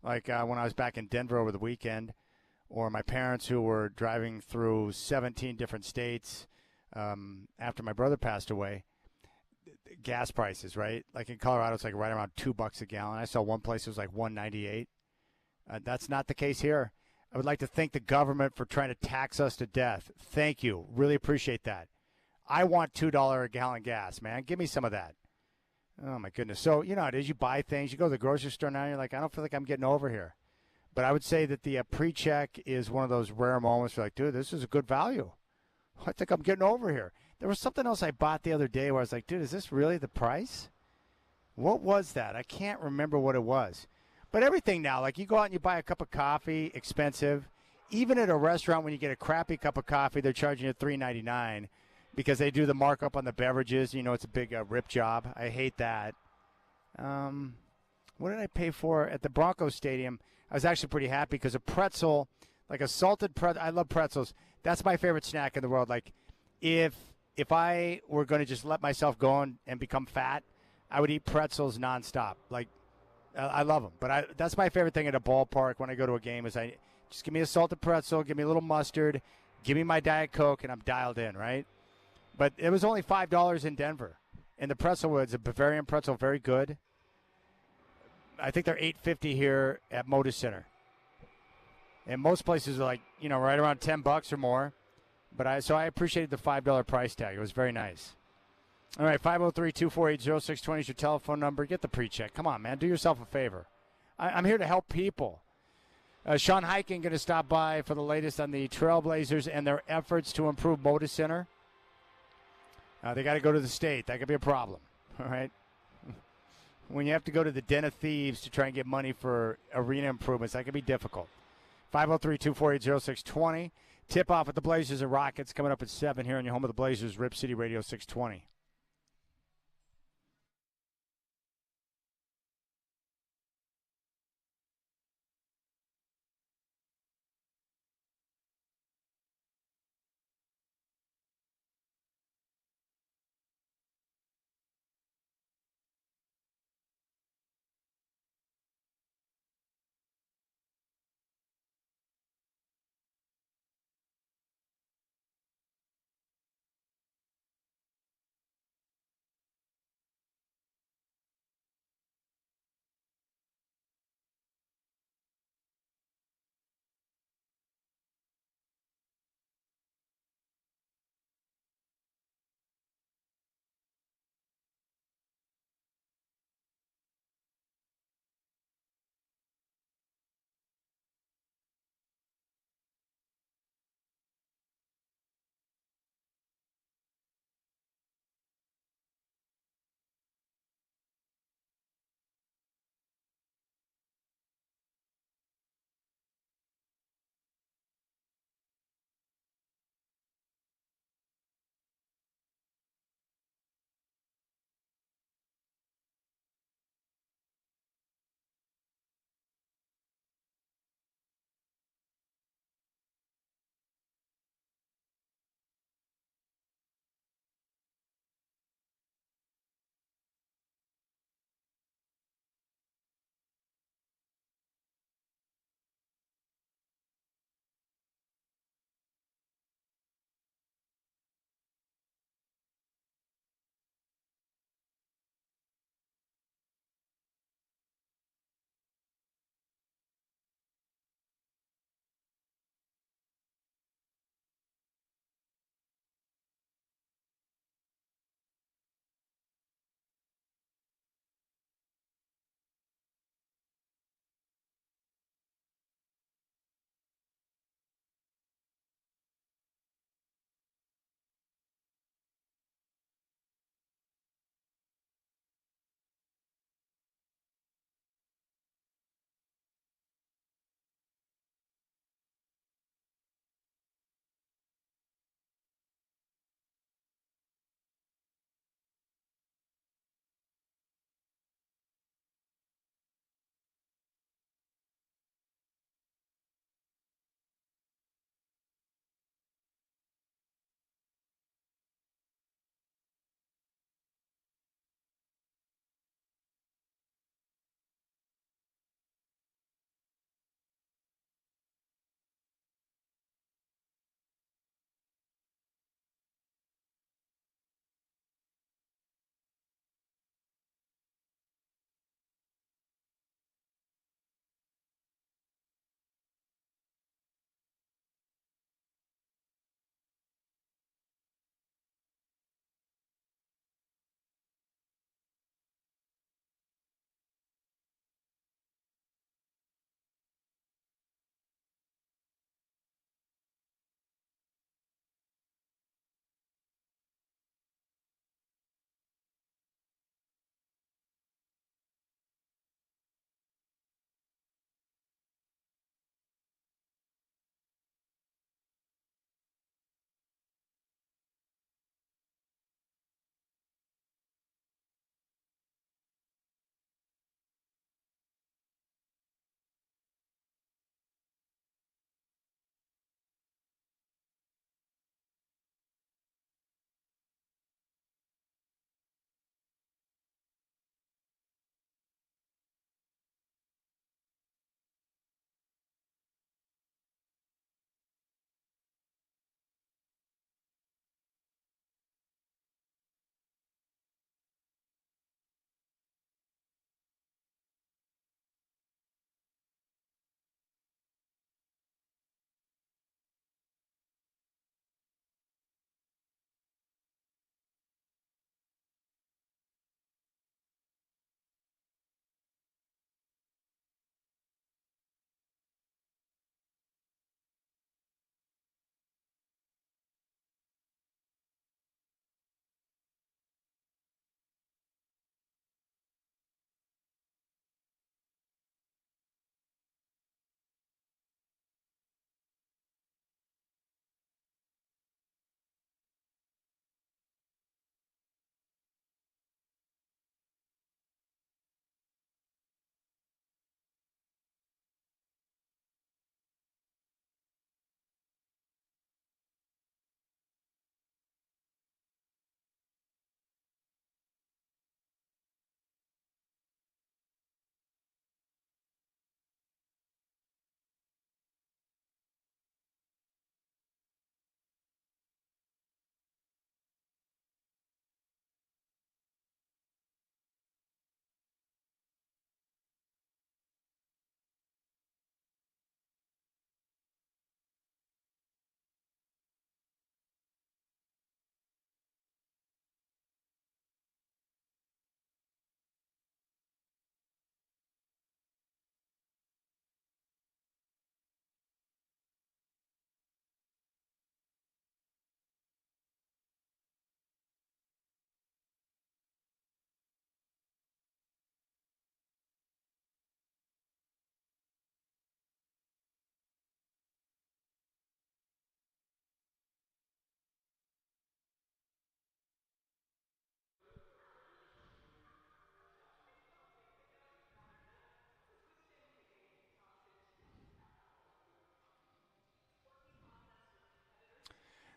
like when I was back in Denver over the weekend, or my parents who were driving through 17 different states after my brother passed away, gas prices, right? Like in Colorado, it's like right around $2 a gallon. I saw one place it was like $1.98. That's not the case here. I would like to thank the government for trying to tax us to death. Thank you. Really appreciate that. I want $2 a gallon gas, man. Give me some of that. Oh, my goodness. So, you know how it is. You buy things. You go to the grocery store now, and you're like, I don't feel like I'm getting over here. But I would say that the pre-check is one of those rare moments where you're like, dude, this is a good value. I think I'm getting over here. There was something else I bought the other day where I was like, dude, is this really the price? What was that? I can't remember what it was. But everything now, like you go out and you buy a cup of coffee, expensive. Even at a restaurant, when you get a crappy cup of coffee, they're charging you $3.99 because they do the markup on the beverages. You know, it's a big rip job. I hate that. What did I pay for at the Broncos Stadium? I was actually pretty happy because a pretzel, like a salted pretzel. I love pretzels. That's my favorite snack in the world. Like if I were going to just let myself go and become fat, I would eat pretzels nonstop. Like I love them. But that's my favorite thing at a ballpark when I go to a game is I just give me a salted pretzel, give me a little mustard, give me my Diet Coke, and I'm dialed in, right? But it was only $5 in Denver. And the pretzel was a Bavarian pretzel, very good. I think they're $8.50 here at Moda Center. And most places are like, right around $10 or more. But I appreciated the $5 price tag. It was very nice. All right, 503-248-0620 is your telephone number. Get the pre-check. Come on, man. Do yourself a favor. I'm here to help people. Sean Hiking going to stop by for the latest on the Trailblazers and their efforts to improve Moda Center. They got to go to the state. That could be a problem. All right. When you have to go to the den of thieves to try and get money for arena improvements, that could be difficult. 503-248-0620. Tip off with the Blazers and Rockets coming up at 7 here on your home of the Blazers, Rip City Radio 620.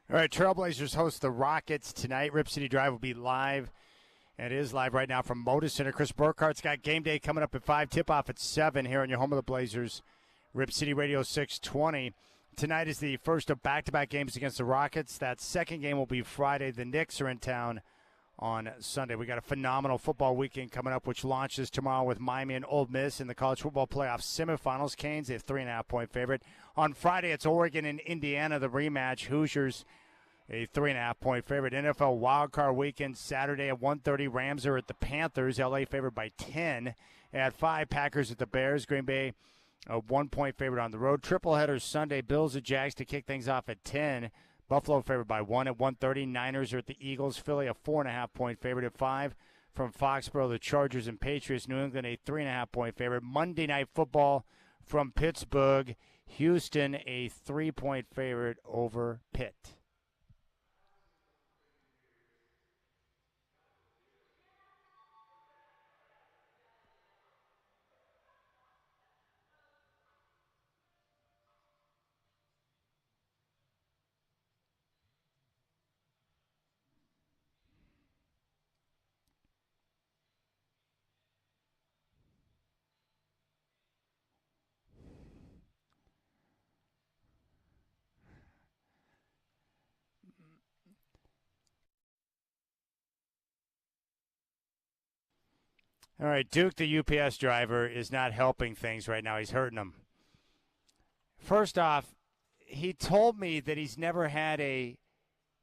All right, Trailblazers host the Rockets tonight. Rip City Drive will be live. And it is live right now from Moda Center. Chris Burkhardt's got game day coming up at 5, tip-off at 7 here on your home of the Blazers, Rip City Radio 620. Tonight is the first of back-to-back games against the Rockets. That second game will be Friday. The Knicks are in town on Sunday. We got a phenomenal football weekend coming up, which launches tomorrow with Miami and Ole Miss in the college football playoff semifinals. Canes, a 3.5-point favorite. On Friday, it's Oregon and Indiana, the rematch. Hoosiers, a 3.5-point favorite. NFL wildcard weekend Saturday at 1:30. Rams are at the Panthers. LA favored by 10. At 5, Packers at the Bears. Green Bay, a 1-point favorite on the road. Triple headers Sunday. Bills at Jags to kick things off at 10. Buffalo favored by 1 at 1:30. Niners are at the Eagles. Philly, a 4.5-point favorite at 5. From Foxborough, the Chargers and Patriots. New England, a 3.5-point favorite. Monday Night Football from Pittsburgh. Houston, a 3-point favorite over Pitt. All right, Duke, the UPS driver, is not helping things right now. He's hurting them. First off, he told me that he's never had a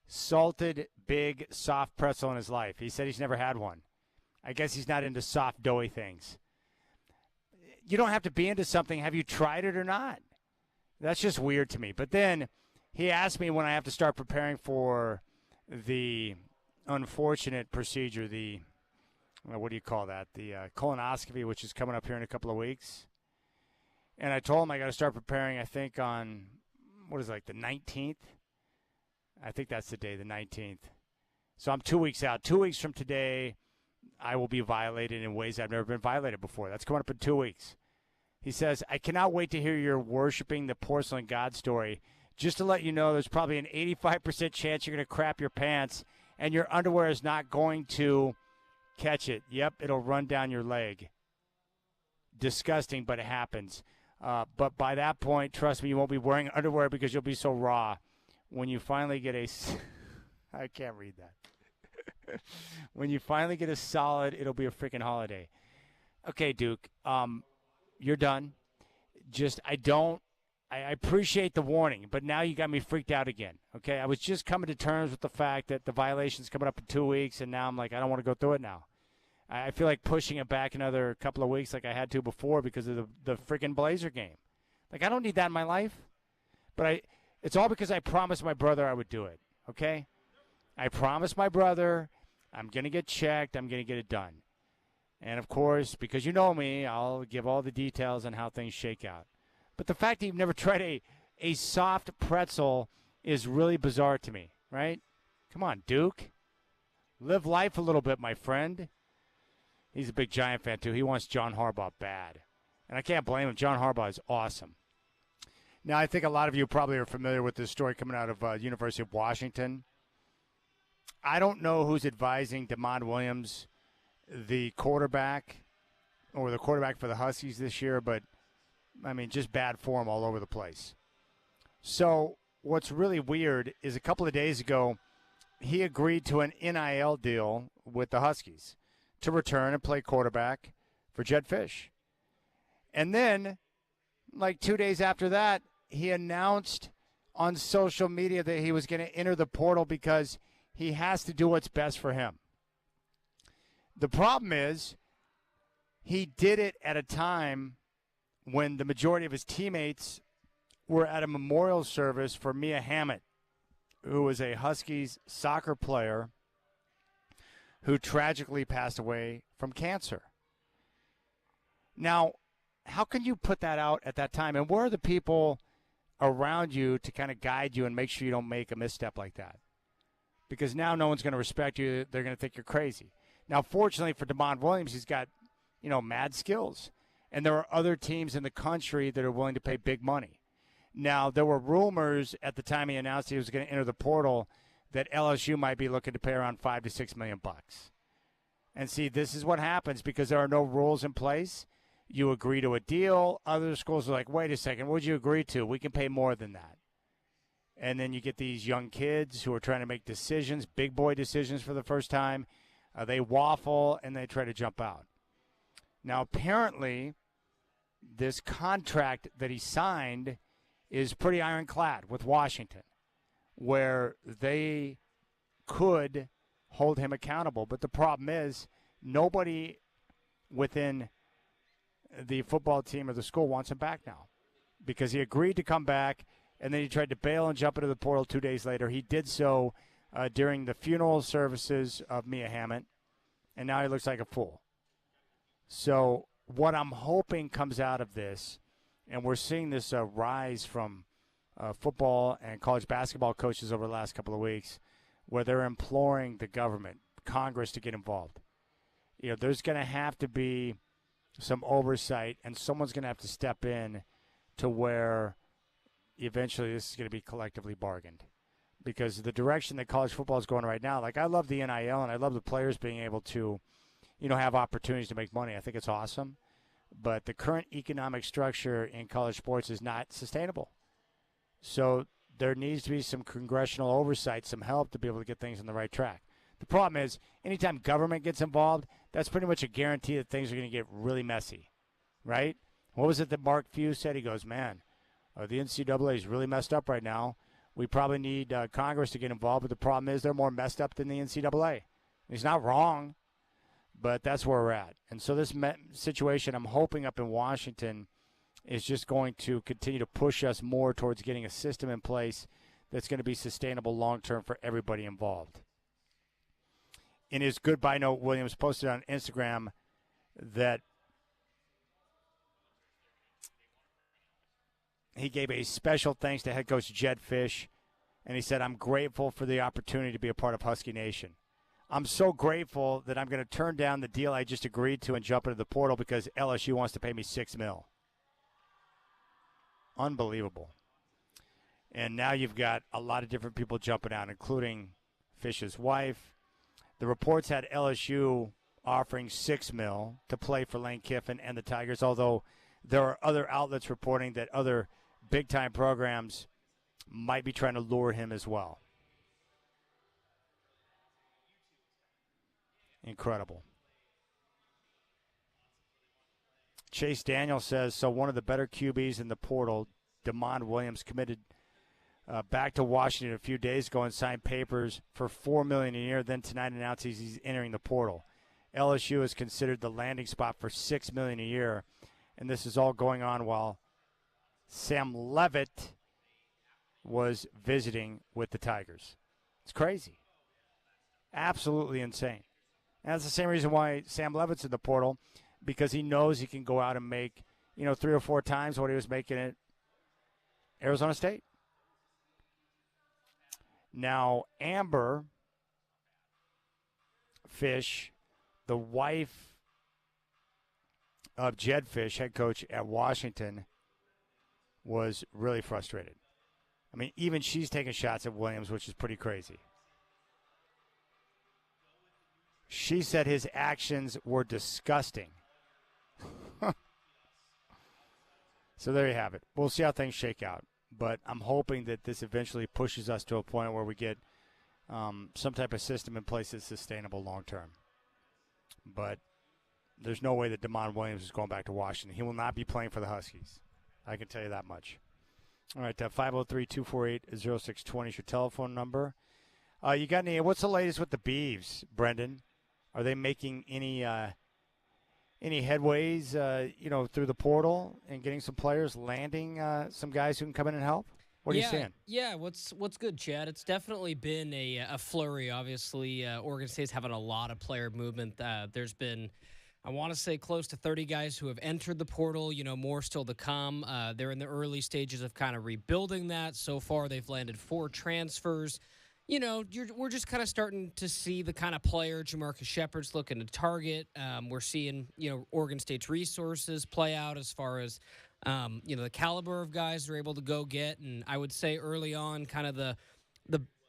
salted, big, soft pretzel in his life. He said he's never had one. I guess he's not into soft, doughy things. You don't have to be into something. Have you tried it or not? That's just weird to me. But then he asked me when I have to start preparing for the unfortunate procedure, what do you call that? The colonoscopy, which is coming up here in a couple of weeks. And I told him I got to start preparing, I think, on, the 19th? I think that's the day, the 19th. So I'm 2 weeks out. 2 weeks from today, I will be violated in ways I've never been violated before. That's coming up in 2 weeks. He says, I cannot wait to hear your worshiping the porcelain god story. Just to let you know, there's probably an 85% chance you're going to crap your pants, and your underwear is not going to catch it. Yep, it'll run down your leg. Disgusting, but it happens. But by that point, trust me, you won't be wearing underwear because you'll be so raw. When you finally get I can't read that. When you finally get a solid, it'll be a freaking holiday. Okay, Duke, you're done. I appreciate the warning, but now you got me freaked out again. Okay, I was just coming to terms with the fact that the violation's coming up in 2 weeks, and now I'm like, I don't want to go through it now. I feel like pushing it back another couple of weeks like I had to before because of the freaking Blazer game. Like, I don't need that in my life, but it's all because I promised my brother I would do it, okay? I promised my brother I'm going to get checked, I'm going to get it done. And, of course, because you know me, I'll give all the details on how things shake out. But the fact that you've never tried a soft pretzel is really bizarre to me, right? Come on, Duke. Live life a little bit, my friend. He's a big Giant fan, too. He wants John Harbaugh bad. And I can't blame him. John Harbaugh is awesome. Now, I think a lot of you probably are familiar with this story coming out of University of Washington. I don't know who's advising DeMond Williams, the quarterback, or the quarterback for the Huskies this year, but, I mean, just bad form all over the place. So what's really weird is a couple of days ago, he agreed to an NIL deal with the Huskies to return and play quarterback for Jedd Fisch. And then, like 2 days after that, he announced on social media that he was going to enter the portal because he has to do what's best for him. The problem is he did it at a time when the majority of his teammates were at a memorial service for Mia Hammett, who was a Huskies soccer player who tragically passed away from cancer. Now, how can you put that out at that time? And where are the people around you to kind of guide you and make sure you don't make a misstep like that? Because now no one's going to respect you. They're going to think you're crazy. Now, fortunately for DeMond Williams, he's got, mad skills. And there are other teams in the country that are willing to pay big money. Now, there were rumors at the time he announced he was going to enter the portal that LSU might be looking to pay around $5 to $6 million. And see, this is what happens because there are no rules in place. You agree to a deal. Other schools are like, wait a second, what would you agree to? We can pay more than that. And then you get these young kids who are trying to make decisions, big boy decisions for the first time. They waffle and they try to jump out. Now, apparently, this contract that he signed is pretty ironclad with Washington, where they could hold him accountable. But the problem is nobody within the football team or the school wants him back now because he agreed to come back, and then he tried to bail and jump into the portal 2 days later. He did so during the funeral services of Mia Hammond, and now he looks like a fool. So what I'm hoping comes out of this, and we're seeing this rise from football and college basketball coaches over the last couple of weeks, where they're imploring the government, Congress, to get involved. You know, there's going to have to be some oversight, and someone's going to have to step in to where eventually this is going to be collectively bargained. Because the direction that college football is going right now, like I love the NIL and I love the players being able to, you know, have opportunities to make money. I think it's awesome. But the current economic structure in college sports is not sustainable. So there needs to be some congressional oversight, some help to be able to get things on the right track. The problem is, anytime government gets involved, that's pretty much a guarantee that things are going to get really messy, right? What was it that Mark Few said? He goes, man, the NCAA is really messed up right now. We probably need Congress to get involved, but the problem is they're more messed up than the NCAA. He's not wrong, but that's where we're at. And so this situation, I'm hoping up in Washington, is just going to continue to push us more towards getting a system in place that's going to be sustainable long-term for everybody involved. In his goodbye note, Williams posted on Instagram that he gave a special thanks to head coach Jed Fish, and he said, I'm grateful for the opportunity to be a part of Husky Nation. I'm so grateful that I'm going to turn down the deal I just agreed to and jump into the portal because LSU wants to pay me $6 million. Unbelievable. And now you've got a lot of different people jumping out, including Fish's wife. The reports had LSU offering $6 million to play for Lane Kiffin and the Tigers, although there are other outlets reporting that other big-time programs might be trying to lure him as well. Incredible. Chase Daniel says, so one of the better QBs in the portal, DeMond Williams, committed back to Washington a few days ago and signed papers for $4 million a year. Then tonight announces he's entering the portal. LSU is considered the landing spot for $6 million a year, and this is all going on while Sam Levitt was visiting with the Tigers. It's crazy, absolutely insane. And that's the same reason why Sam Levitt's in the portal, because he knows he can go out and make, 3 or 4 times what he was making at Arizona State. Now, Amber Fish, the wife of Jed Fish, head coach at Washington, was really frustrated. I mean, even she's taking shots at Williams, which is pretty crazy. She said his actions were disgusting. So there you have it. We'll see how things shake out. But I'm hoping that this eventually pushes us to a point where we get some type of system in place that's sustainable long term. But there's no way that DeMond Williams is going back to Washington. He will not be playing for the Huskies. I can tell you that much. All right, 503-248-0620 is your telephone number. You got any? What's the latest with the Beavs, Brendan? Are they making any headways, through the portal and getting some players, landing some guys who can come in and help? What are you saying? Yeah, what's good, Chad? It's definitely been a flurry. Obviously, Oregon State's having a lot of player movement. There's been, I want to say, close to 30 guys who have entered the portal, more still to come. They're in the early stages of kind of rebuilding that. So far, they've landed 4 transfers. We're just kind of starting to see the kind of player Jamarcus Shepard's looking to target. We're seeing, Oregon State's resources play out as far as The caliber of guys they're able to go get. And I would say early on, kind of the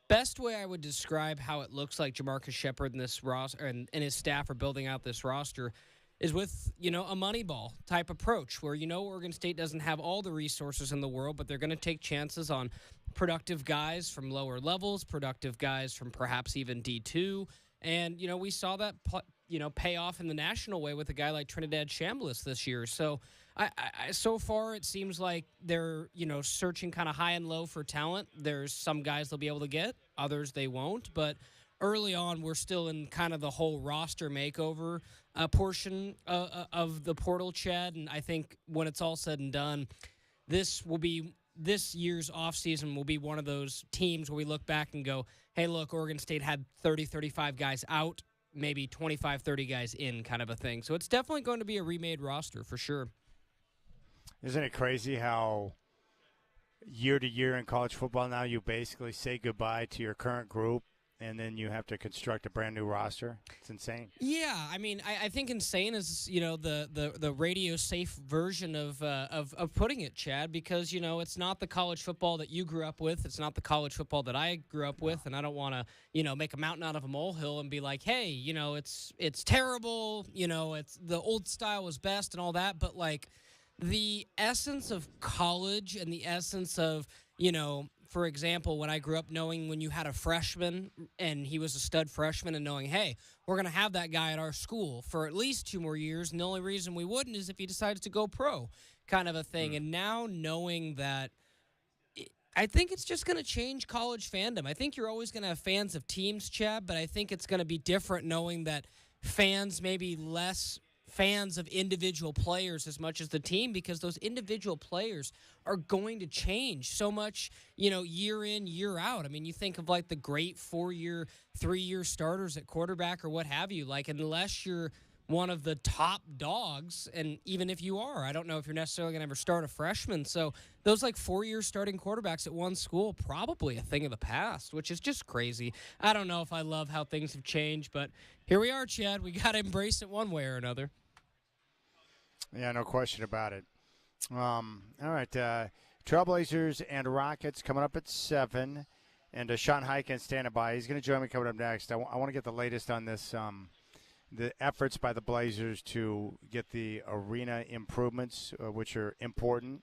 best way I would describe how it looks like Jamarcus Shepard and this roster and his staff are building out this roster is with, a Moneyball type approach where, Oregon State doesn't have all the resources in the world, but they're going to take chances on productive guys from lower levels, productive guys from perhaps even D2. And, we saw that, pay off in the national way with a guy like Trinidad Chambliss this year. So so far it seems like they're, searching kind of high and low for talent. There's some guys they'll be able to get, others they won't. But early on, we're still in kind of the whole roster makeover portion of the portal, Chad. And I think when it's all said and done, this year's offseason will be one of those teams where we look back and go, hey, look, Oregon State had 30, 35 guys out, maybe 25, 30 guys in kind of a thing. So it's definitely going to be a remade roster for sure. Isn't it crazy how year to year in college football now you basically say goodbye to your current group and then you have to construct a brand new roster? It's insane. Yeah, I mean, I think insane is the radio safe version of putting it, Chad, because it's not the college football that you grew up with. It's not the college football that I grew up with, and I don't want to make a mountain out of a molehill and be like, hey, it's terrible. It's the old style was best and all that, but like the essence of college and the essence of for example, when I grew up, knowing when you had a freshman and he was a stud freshman and knowing, hey, we're going to have that guy at our school for at least 2 more years, and the only reason we wouldn't is if he decides to go pro, kind of a thing. And now knowing that, I think it's just going to change college fandom. I think you're always going to have fans of teams, Chad, but I think it's going to be different knowing that fans may be less fans of individual players as much as the team, because those individual players are going to change so much, year in, year out. I mean, you think of like the great 4-year, 3-year starters at quarterback or what have you, like unless you're one of the top dogs, and even if you are, I don't know if you're necessarily going to ever start a freshman. So those like 4-year starting quarterbacks at one school, probably a thing of the past, which is just crazy. I don't know if I love how things have changed, but here we are, Chad. We got to embrace it one way or another. Yeah, no question about it. All right, Trailblazers and Rockets coming up at 7, and Sean Hyken standing by. He's going to join me coming up next. I want to get the latest on this, the efforts by the Blazers to get the arena improvements, which are important.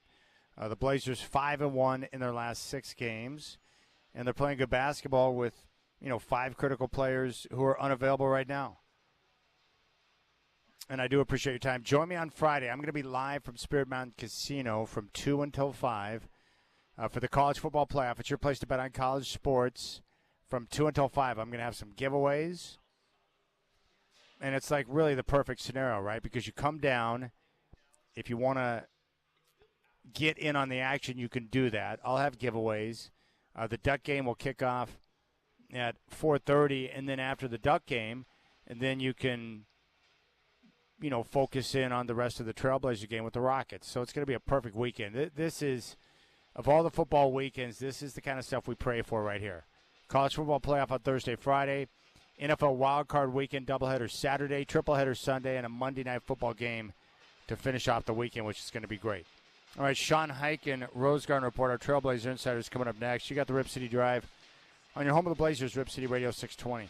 The Blazers 5-1 in their last 6 games, and they're playing good basketball with 5 critical players who are unavailable right now. And I do appreciate your time. Join me on Friday. I'm going to be live from Spirit Mountain Casino from 2 until 5 for the college football playoff. It's your place to bet on college sports from 2 until 5. I'm going to have some giveaways. And it's like really the perfect scenario, right? Because you come down. If you want to get in on the action, you can do that. I'll have giveaways. The Duck game will kick off at 4:30, and then after the Duck game, and then you can focus in on the rest of the Trailblazer game with the Rockets. So it's going to be a perfect weekend. This is, of all the football weekends, this is the kind of stuff we pray for right here. College football playoff on Thursday, Friday, NFL wildcard weekend doubleheader Saturday, tripleheader Sunday, and a Monday night football game to finish off the weekend, which is going to be great. All right, Sean Hyken, Rose Garden Report, our Trailblazer Insiders coming up next. You got the Rip City Drive on your home of the Blazers, Rip City Radio 620.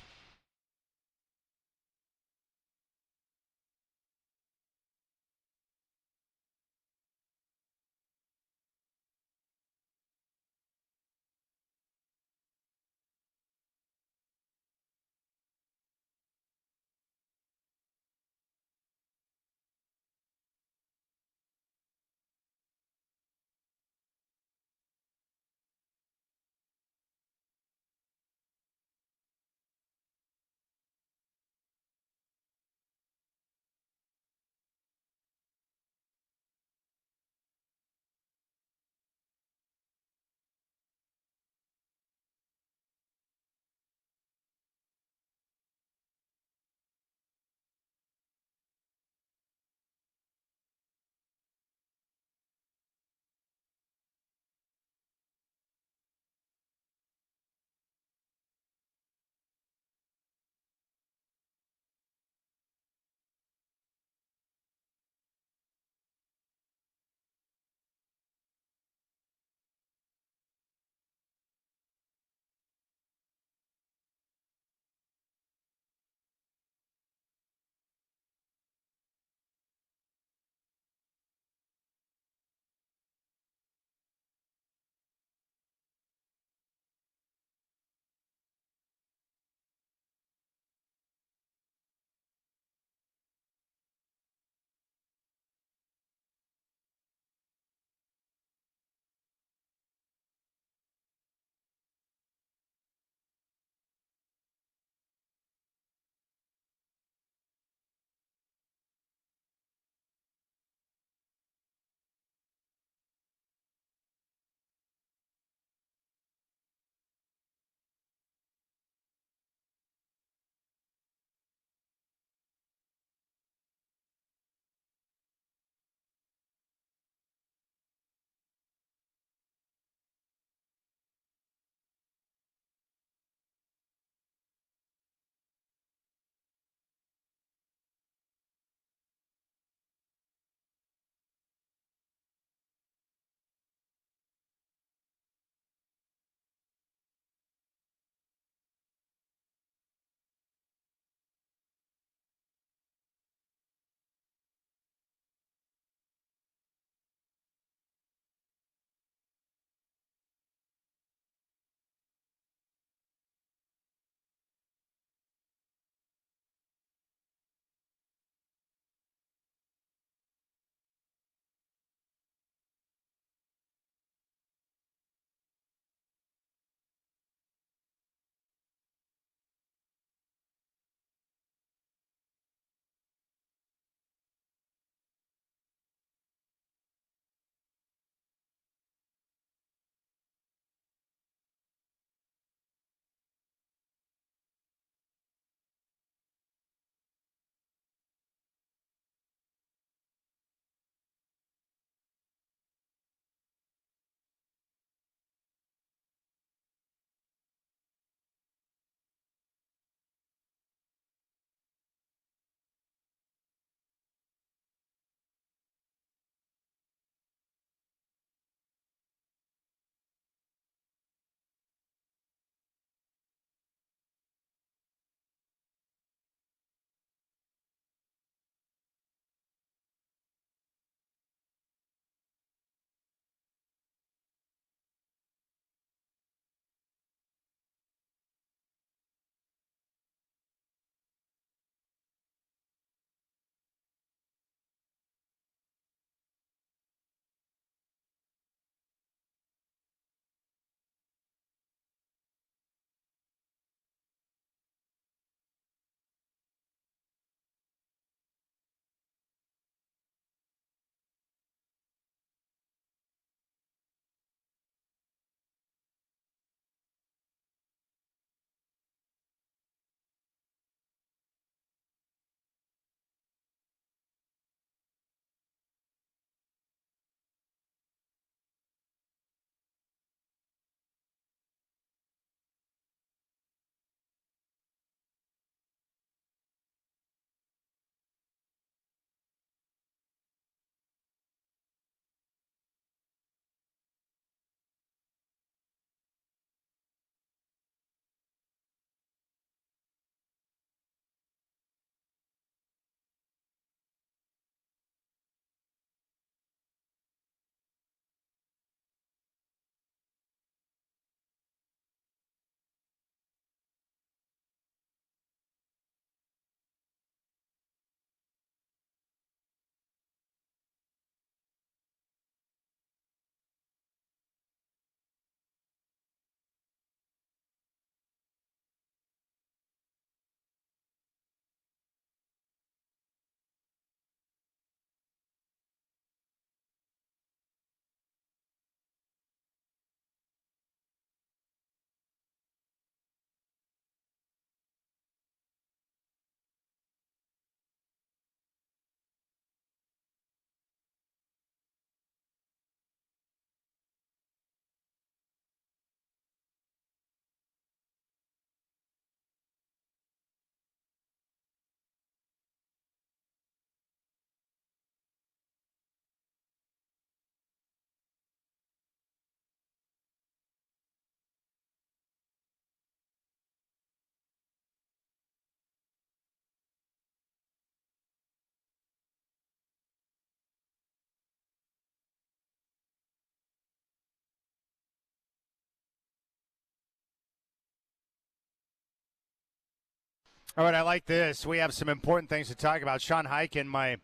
All right, I like this. We have some important things to talk about. Sean Hyken, my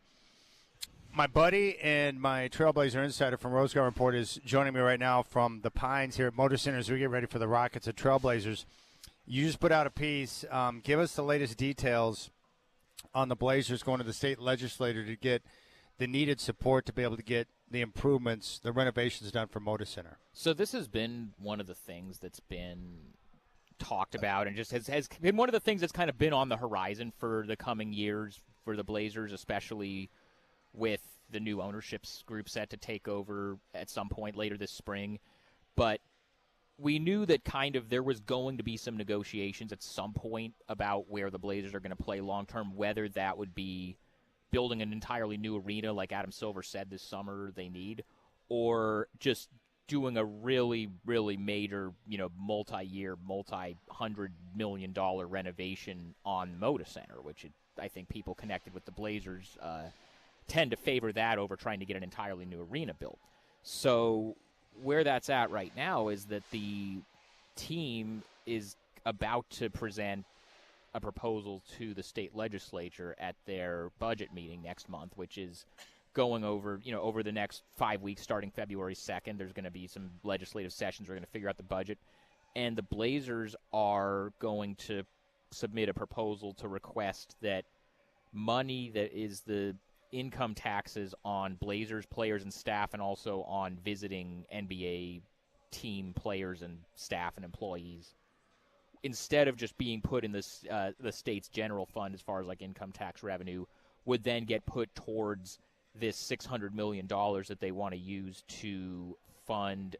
buddy and my Trailblazer insider from Rose Garden Report, is joining me right now from the Pines here at Moda Center as we get ready for the Rockets at Trailblazers. You just put out a piece. Give us the latest details on the Blazers going to the state legislature to get the needed support to be able to get the improvements, the renovations done for Moda Center. So this has been one of the things that's been talked about and just has been one of the things that's kind of been on the horizon for the coming years for the Blazers, especially with the new ownership group set to take over at some point later this spring. But we knew that kind of there was going to be some negotiations at some point about where the Blazers are going to play long-term, whether that would be building an entirely new arena like Adam Silver said this summer they need, or just doing a really, really major, multi-year, multi-$100 million renovation on Moda Center, which I think people connected with the Blazers tend to favor that over trying to get an entirely new arena built. So where that's at right now is that the team is about to present a proposal to the state legislature at their budget meeting next month, which is going over, over the next 5 weeks starting February 2nd. There's going to be some legislative sessions. We're going to figure out the budget. And the Blazers are going to submit a proposal to request that money that is the income taxes on Blazers players and staff and also on visiting NBA team players and staff and employees, instead of just being put in this the state's general fund as far as like income tax revenue, would then get put towards this $600 million that they want to use to fund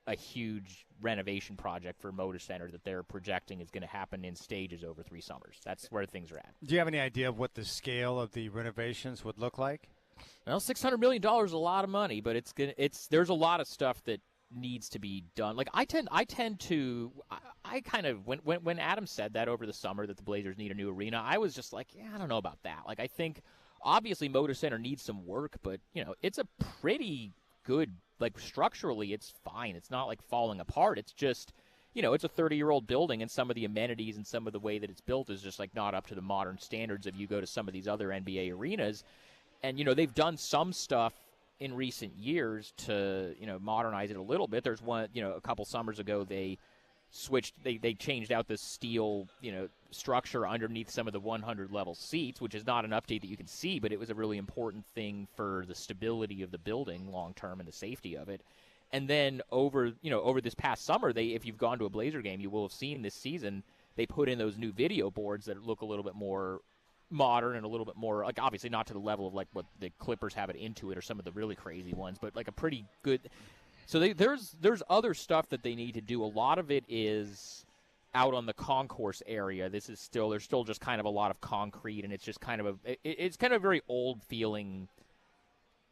a huge renovation project for Moda Center that they're projecting is going to happen in stages over 3 summers. That's where things are at. Do you have any idea of what the scale of the renovations would look like? Well, $600 million is a lot of money, but there's a lot of stuff that needs to be done. Like I kind of when Adam said that over the summer that the Blazers need a new arena, I was just like, yeah, I don't know about that. Like I think obviously Moda Center needs some work, but it's a pretty good, like structurally it's fine. It's not like falling apart. It's just it's a 30-year-old building, and some of the amenities and some of the way that it's built is just like not up to the modern standards if you go to some of these other NBA arenas. And they've done some stuff in recent years to modernize it a little bit. There's one a couple summers ago they changed out the steel structure underneath some of the 100 level seats, which is not an update that you can see, but it was a really important thing for the stability of the building long term and the safety of it. And then over this past summer, if you've gone to a Blazer game, you will have seen this season they put in those new video boards that look a little bit more modern and a little bit more, like, obviously not to the level of like what the Clippers have it into it or some of the really crazy ones, but like a pretty good. So there's other stuff that they need to do. A lot of it is out on the concourse area. There's still just kind of a lot of concrete, and it's just kind of it's kind of a very old feeling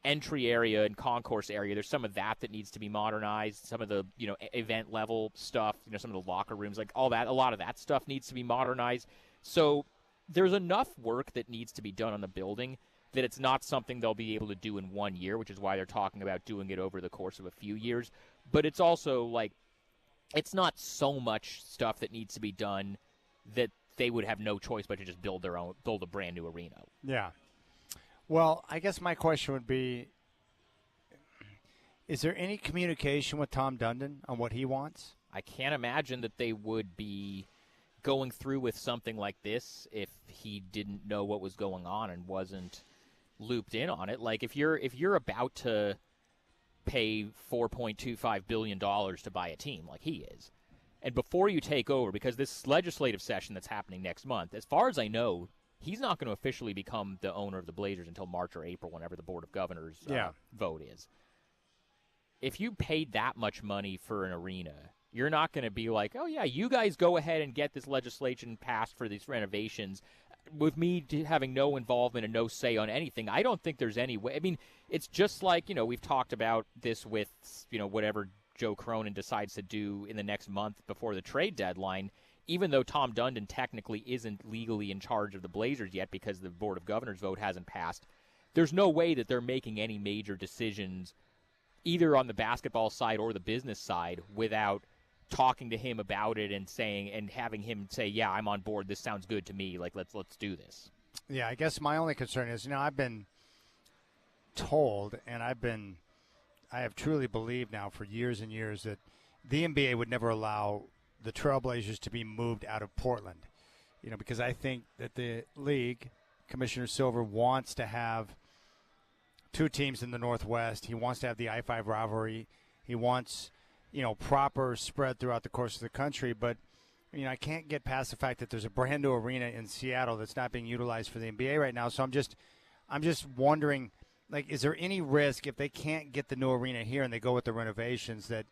entry area and concourse area. There's some of that needs to be modernized. Some of the event level stuff, some of the locker rooms, like all that. A lot of that stuff needs to be modernized. So there's enough work that needs to be done on the building that it's not something they'll be able to do in 1 year, which is why they're talking about doing it over the course of a few years. But it's also like, it's not so much stuff that needs to be done that they would have no choice but to just build a brand new arena. Yeah. Well, I guess my question would be, is there any communication with Tom Dundon on what he wants? I can't imagine that they would be going through with something like this if he didn't know what was going on and wasn't looped in on it. Like if you're about to pay $4.25 billion to buy a team like he is, and before you take over, because this legislative session that's happening next month, as far as I know, he's not going to officially become the owner of the Blazers until March or April, whenever the Board of Governors vote is. If you paid that much money for an arena, you're not going to be like, oh, yeah, you guys go ahead and get this legislation passed for these renovations with me having no involvement and no say on anything. I don't think there's any way. I mean, it's just like, we've talked about this with, whatever Joe Cronin decides to do in the next month before the trade deadline. Even though Tom Dundon technically isn't legally in charge of the Blazers yet because the Board of Governors vote hasn't passed, there's no way that they're making any major decisions either on the basketball side or the business side without talking to him about it and saying and having him say, "Yeah, I'm on board. This sounds good to me. Like let's do this." Yeah, I guess my only concern is, I've been told, and I have truly believed now for years and years that the NBA would never allow the Trailblazers to be moved out of Portland. Because I think that the league, Commissioner Silver, wants to have two teams in the Northwest. He wants to have the I-5 rivalry. He wants, proper spread throughout the course of the country. But, I can't get past the fact that there's a brand new arena in Seattle that's not being utilized for the NBA right now. So I'm just wondering, is there any risk if they can't get the new arena here and they go with the renovations that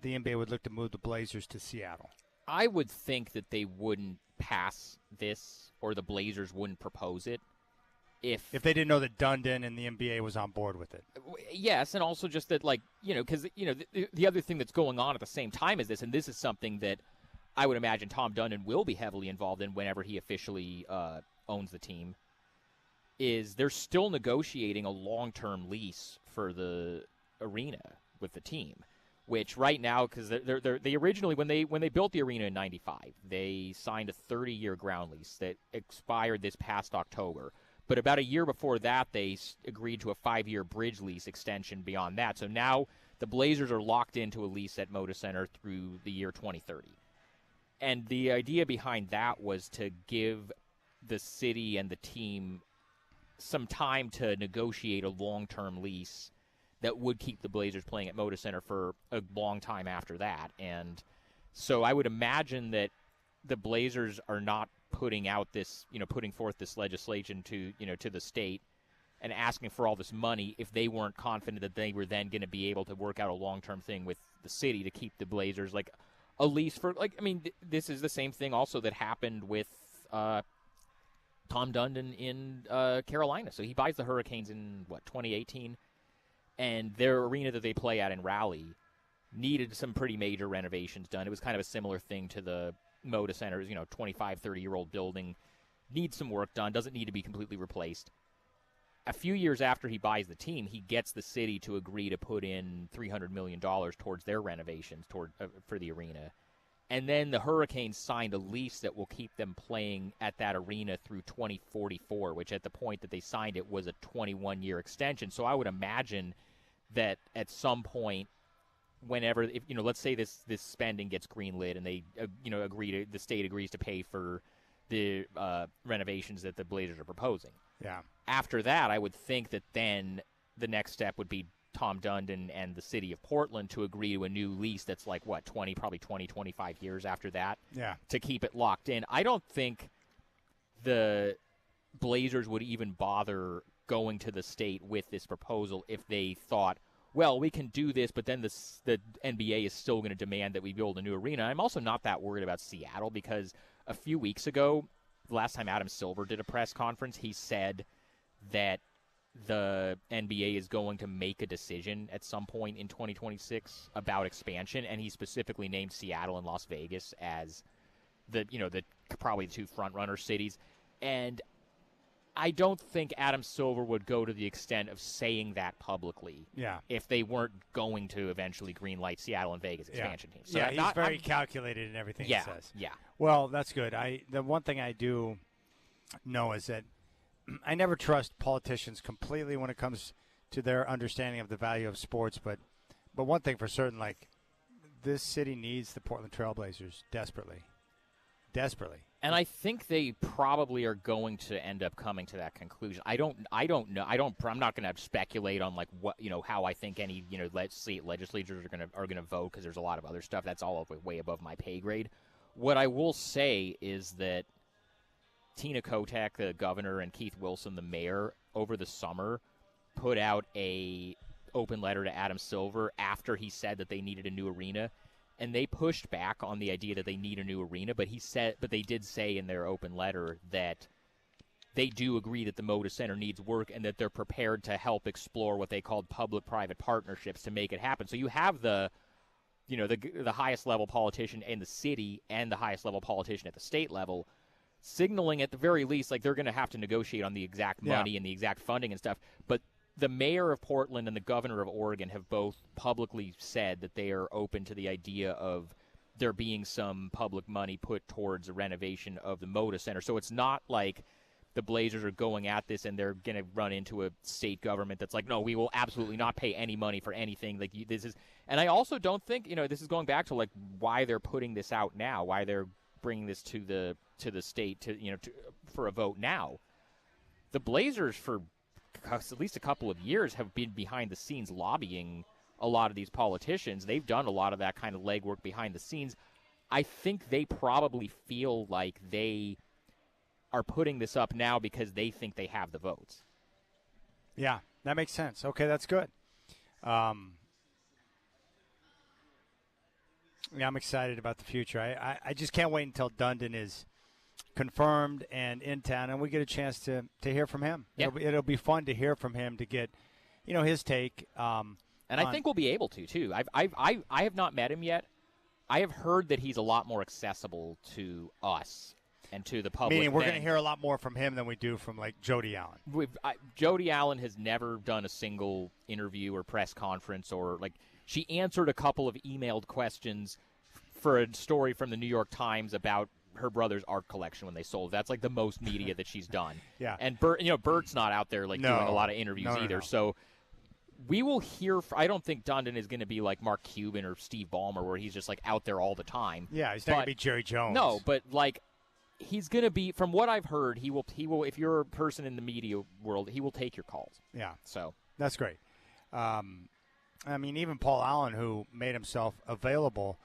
the NBA would look to move the Blazers to Seattle? I would think that they wouldn't pass this, or the Blazers wouldn't propose it if they didn't know that Dundon and the NBA was on board with it. Yes, and also just that, because the other thing that's going on at the same time as this, and this is something that I would imagine Tom Dundon will be heavily involved in whenever he officially owns the team, is they're still negotiating a long-term lease for the arena with the team. Which right now, because they originally, when they built the arena in '95, they signed a 30-year ground lease that expired this past October. But about a year before that, they agreed to a 5-year bridge lease extension beyond that. So now the Blazers are locked into a lease at Moda Center through the year 2030. And the idea behind that was to give the city and the team some time to negotiate a long-term lease that would keep the Blazers playing at Moda Center for a long time after that. And so I would imagine that the Blazers are not putting forth this legislation to the state and asking for all this money if they weren't confident that they were then going to be able to work out a long-term thing with the city to keep the Blazers, a lease for, this is the same thing also that happened with Tom Dundon in Carolina. So he buys the Hurricanes in, 2018? And their arena that they play at in Raleigh needed some pretty major renovations done. It was kind of a similar thing to the Moda Center's, 25, 30-year-old building. Needs some work done, doesn't need to be completely replaced. A few years after he buys the team, he gets the city to agree to put in $300 million towards their renovations for the arena. And then the Hurricanes signed a lease that will keep them playing at that arena through 2044, which at the point that they signed it was a 21-year extension. So I would imagine that at some point, whenever, let's say this spending gets greenlit and they, the state agrees to pay for the renovations that the Blazers are proposing. Yeah. After that, I would think that then the next step would be Tom Dundon and the city of Portland to agree to a new lease that's 25 years after that. Yeah. To keep it locked in. I don't think the Blazers would even bother going to the state with this proposal if they thought, well, we can do this, but then the NBA is still going to demand that we build a new arena. I'm also not that worried about Seattle because a few weeks ago, the last time Adam Silver did a press conference, he said that the NBA is going to make a decision at some point in 2026 about expansion, and he specifically named Seattle and Las Vegas as the probably the two front-runner cities. And I don't think Adam Silver would go to the extent of saying that publicly if they weren't going to eventually greenlight Seattle and Vegas expansion teams. So he's very calculated in everything he says. Yeah. Well, that's good. The one thing I do know is that I never trust politicians completely when it comes to their understanding of the value of sports, but one thing for certain, this city needs the Portland Trailblazers desperately. And I think they probably are going to end up coming to that conclusion. I don't know. I'm not going to speculate on what how I think any legislators are going to vote because there's a lot of other stuff that's all way above my pay grade. What I will say is that Tina Kotek, the governor, and Keith Wilson, the mayor, over the summer put out a open letter to Adam Silver after he said that they needed a new arena. And they pushed back on the idea that they need a new arena, but they did say in their open letter that they do agree that the Moda Center needs work and that they're prepared to help explore what they called public-private partnerships to make it happen. So you have the highest level politician in the city and the highest level politician at the state level signaling at the very least they're going to have to negotiate on the exact money and the exact funding and stuff. But the mayor of Portland and the governor of Oregon have both publicly said that they are open to the idea of there being some public money put towards a renovation of the Moda Center. So it's not like the Blazers are going at this and they're going to run into a state government that's like, no, we will absolutely not pay any money for anything. Like this is, and I also don't think, this is going back to like why they're putting this out now, why they're bringing this to the state for a vote now. The Blazers for at least a couple of years have been behind the scenes lobbying a lot of these politicians. They've done a lot of that kind of legwork behind the scenes. I think they probably feel like they are putting this up now because they think they have the votes. Yeah, that makes sense. Okay, that's good. Yeah, I'm excited about the future. I just can't wait until Dundon is confirmed and in town, and we get a chance to hear from him. Yeah. It'll be fun to hear from him, to get his take. And I think we'll be able to too. I have not met him yet. I have heard that he's a lot more accessible to us and to the public. Meaning we're going to hear a lot more from him than we do from like Jody Allen. Jody Allen has never done a single interview or press conference, or like she answered a couple of emailed questions for a story from the New York Times about her brother's art collection when they sold. That's like the most media that she's done. Yeah. And Bert's not out there doing a lot of interviews either. No. So we will hear. I don't think Dundon is going to be like Mark Cuban or Steve Ballmer, where he's just like out there all the time. Yeah, he's not going to be Jerry Jones. No, but like he's going to be. From what I've heard, he will. If you're a person in the media world, he will take your calls. Yeah. So that's great. I mean, even Paul Allen, who made himself available.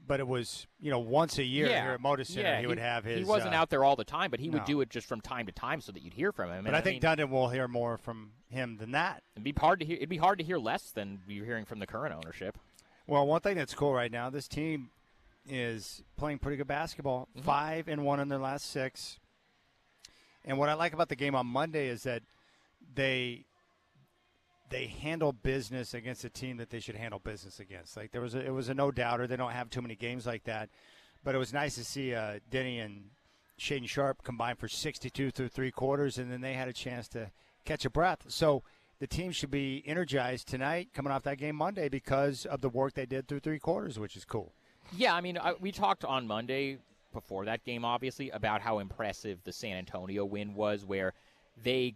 But it was, once a year here at Moda Center, he would have his. He wasn't out there all the time, but he would do it just from time to time so that you'd hear from him. But I think Dundon will hear more from him than that. It'd be hard to hear less than you're hearing from the current ownership. Well, one thing that's cool right now, this team is playing pretty good basketball. 5-1 in their last 6. And what I like about the game on Monday is that they handle business against a team that they should handle business against. Like it was a no-doubter. They don't have too many games like that. But it was nice to see Denny and Shaden Sharp combine for 62 through 3 quarters, and then they had a chance to catch a breath. So the team should be energized tonight coming off that game Monday because of the work they did through 3 quarters, which is cool. Yeah, I mean, we talked on Monday before that game, obviously, about how impressive the San Antonio win was, where they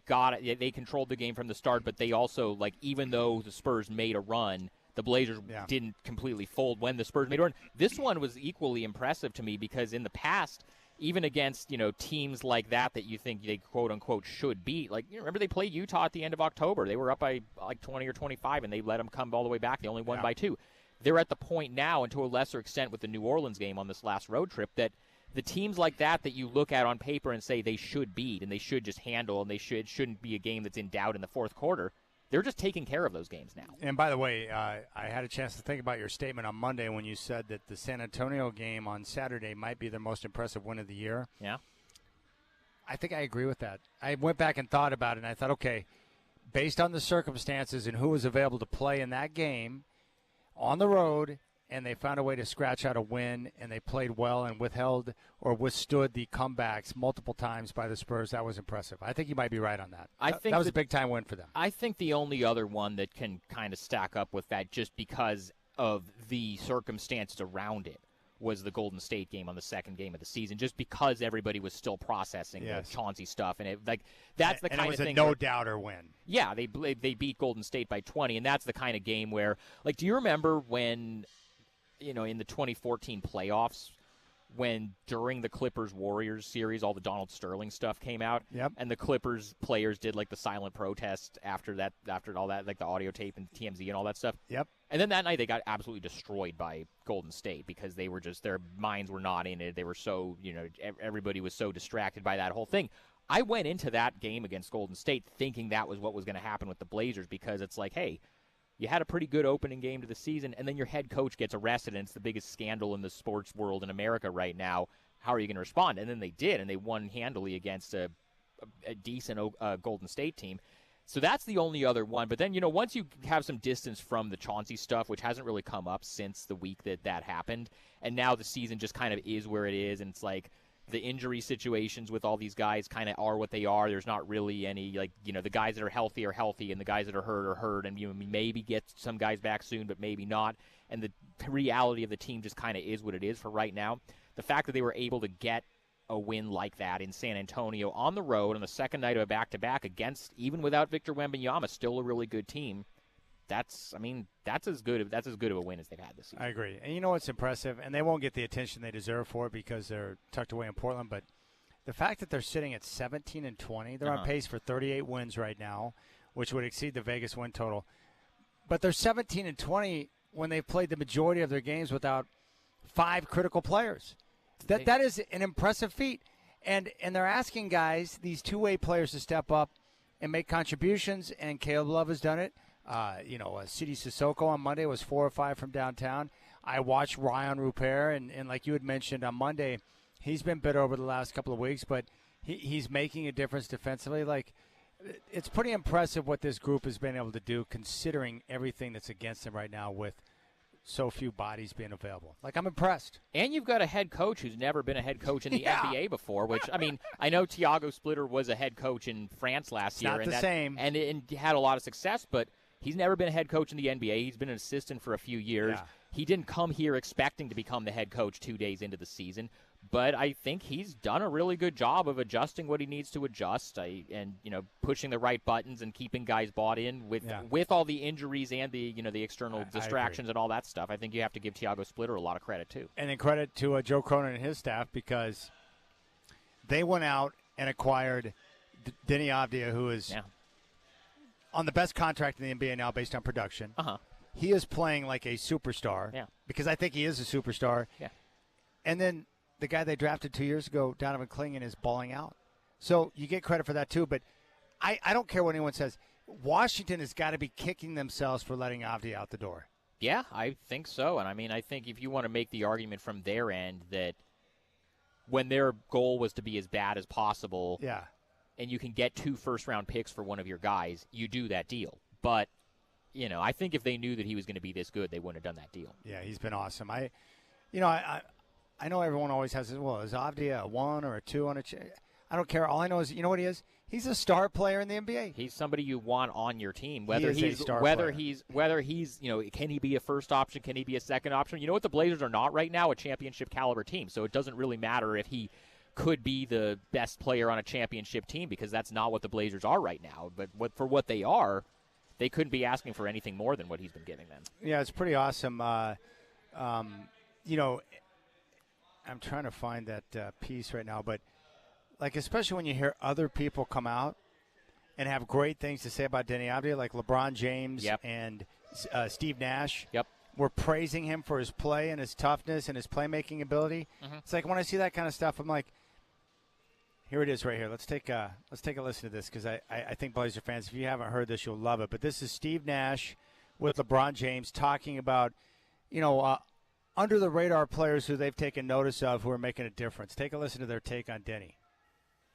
controlled the game from the start, but they also, like, even though the Spurs made a run, the Blazers didn't completely fold when the Spurs made a run. This one was equally impressive to me because in the past, even against, teams like that you think they quote-unquote should beat, like, remember they played Utah at the end of October. They were up by, like, 20 or 25, and they let them come all the way back. They only won by 2. They're at the point now, and to a lesser extent with the New Orleans game on this last road trip, that the teams like that you look at on paper and say they should beat and they should just handle and they shouldn't be a game that's in doubt in the fourth quarter, they're just taking care of those games now. And by the way, I had a chance to think about your statement on Monday when you said that the San Antonio game on Saturday might be their most impressive win of the year. Yeah. I think I agree with that. I went back and thought about it, and I thought, okay, based on the circumstances and who was available to play in that game on the road, and they found a way to scratch out a win, and they played well and withheld or withstood the comebacks multiple times by the Spurs. That was impressive. I think you might be right on that. I think that was a big-time win for them. I think the only other one that can kind of stack up with that just because of the circumstances around it was the Golden State game on the second game of the season, just because everybody was still processing the Chauncey stuff. And that's the kind of thing. And it was a no-doubter win. Yeah, they beat Golden State by 20, and that's the kind of game where, like, do you remember when – in the 2014 playoffs, when during the Clippers-Warriors series, all the Donald Sterling stuff came out, and the Clippers players did, like, the silent protest after all that, like the audio tape and TMZ and all that stuff. Yep. And then that night they got absolutely destroyed by Golden State because they were just, their minds were not in it. They were so, everybody was so distracted by that whole thing. I went into that game against Golden State thinking that was what was going to happen with the Blazers because it's like, hey, you had a pretty good opening game to the season, and then your head coach gets arrested, and it's the biggest scandal in the sports world in America right now. How are you going to respond? And then they did, and they won handily against a decent Golden State team. So that's the only other one. But then, once you have some distance from the Chauncey stuff, which hasn't really come up since the week that happened, and now the season just kind of is where it is, and it's like, the injury situations with all these guys kind of are what they are. There's not really any, the guys that are healthy, and the guys that are hurt, and maybe get some guys back soon, but maybe not. And the reality of the team just kind of is what it is for right now. The fact that they were able to get a win like that in San Antonio on the road on the second night of a back-to-back against, even without Victor Wembanyama, still a really good team. That's as good of a win as they've had this season. I agree. And you know what's impressive? And they won't get the attention they deserve for it because they're tucked away in Portland, but the fact that they're sitting at 17-20, they're on pace for 38 wins right now, which would exceed the Vegas win total. But they're 17-20 when they've played the majority of their games without 5 critical players. That is an impressive feat. And they're asking guys, these two-way players, to step up and make contributions, and Caleb Love has done it. Sidi Sissoko on Monday was 4 or 5 from downtown. I watched Ryan Rupert, and like you had mentioned on Monday, he's been bitter over the last couple of weeks, but he's making a difference defensively. It's pretty impressive what this group has been able to do, considering everything that's against them right now with so few bodies being available. I'm impressed. And you've got a head coach who's never been a head coach in the NBA before, which, I know Thiago Splitter was a head coach in France last year. Not the same. And had a lot of success, but he's never been a head coach in the NBA. He's been an assistant for a few years. Yeah. He didn't come here expecting to become the head coach 2 days into the season, but I think he's done a really good job of adjusting what he needs to adjust and pushing the right buttons and keeping guys bought in with all the injuries and the external distractions and all that stuff. I think you have to give Thiago Splitter a lot of credit too. And then credit to Joe Cronin and his staff, because they went out and acquired Denny Avdia, who is on the best contract in the NBA now based on production. He is playing like a superstar because I think he is a superstar. Yeah. And then the guy they drafted 2 years ago, Donovan Clingan, is balling out. So you get credit for that too. But I don't care what anyone says. Washington has got to be kicking themselves for letting Avdia out the door. Yeah, I think so. And I think if you want to make the argument from their end that when their goal was to be as bad as possible, and you can get 2 first-round picks for one of your guys, you do that deal. But I think if they knew that he was going to be this good, they wouldn't have done that deal. Yeah, he's been awesome. I know everyone always has, is Avdia a 1 or a 2 on a I don't care. All I know is, what he is? He's a star player in the NBA. He's somebody you want on your team. Whether he's can he be a first option? Can he be a second option? You know what the Blazers are not right now? A championship caliber team. So it doesn't really matter if he could be the best player on a championship team, because that's not what the Blazers are right now. But for what they are, they couldn't be asking for anything more than what he's been giving them. Yeah, it's pretty awesome. I'm trying to find that piece right now, but especially when you hear other people come out and have great things to say about Denny Avdia, like LeBron James and Steve Nash. Yep. We're praising him for his play and his toughness and his playmaking ability. It's when I see that kind of stuff, I'm like, here it is right here. Let's take a listen to this, because I think Blazer fans, if you haven't heard this, you'll love it. But this is Steve Nash with LeBron James talking about, under the radar players who they've taken notice of who are making a difference. Take a listen to their take on Denny.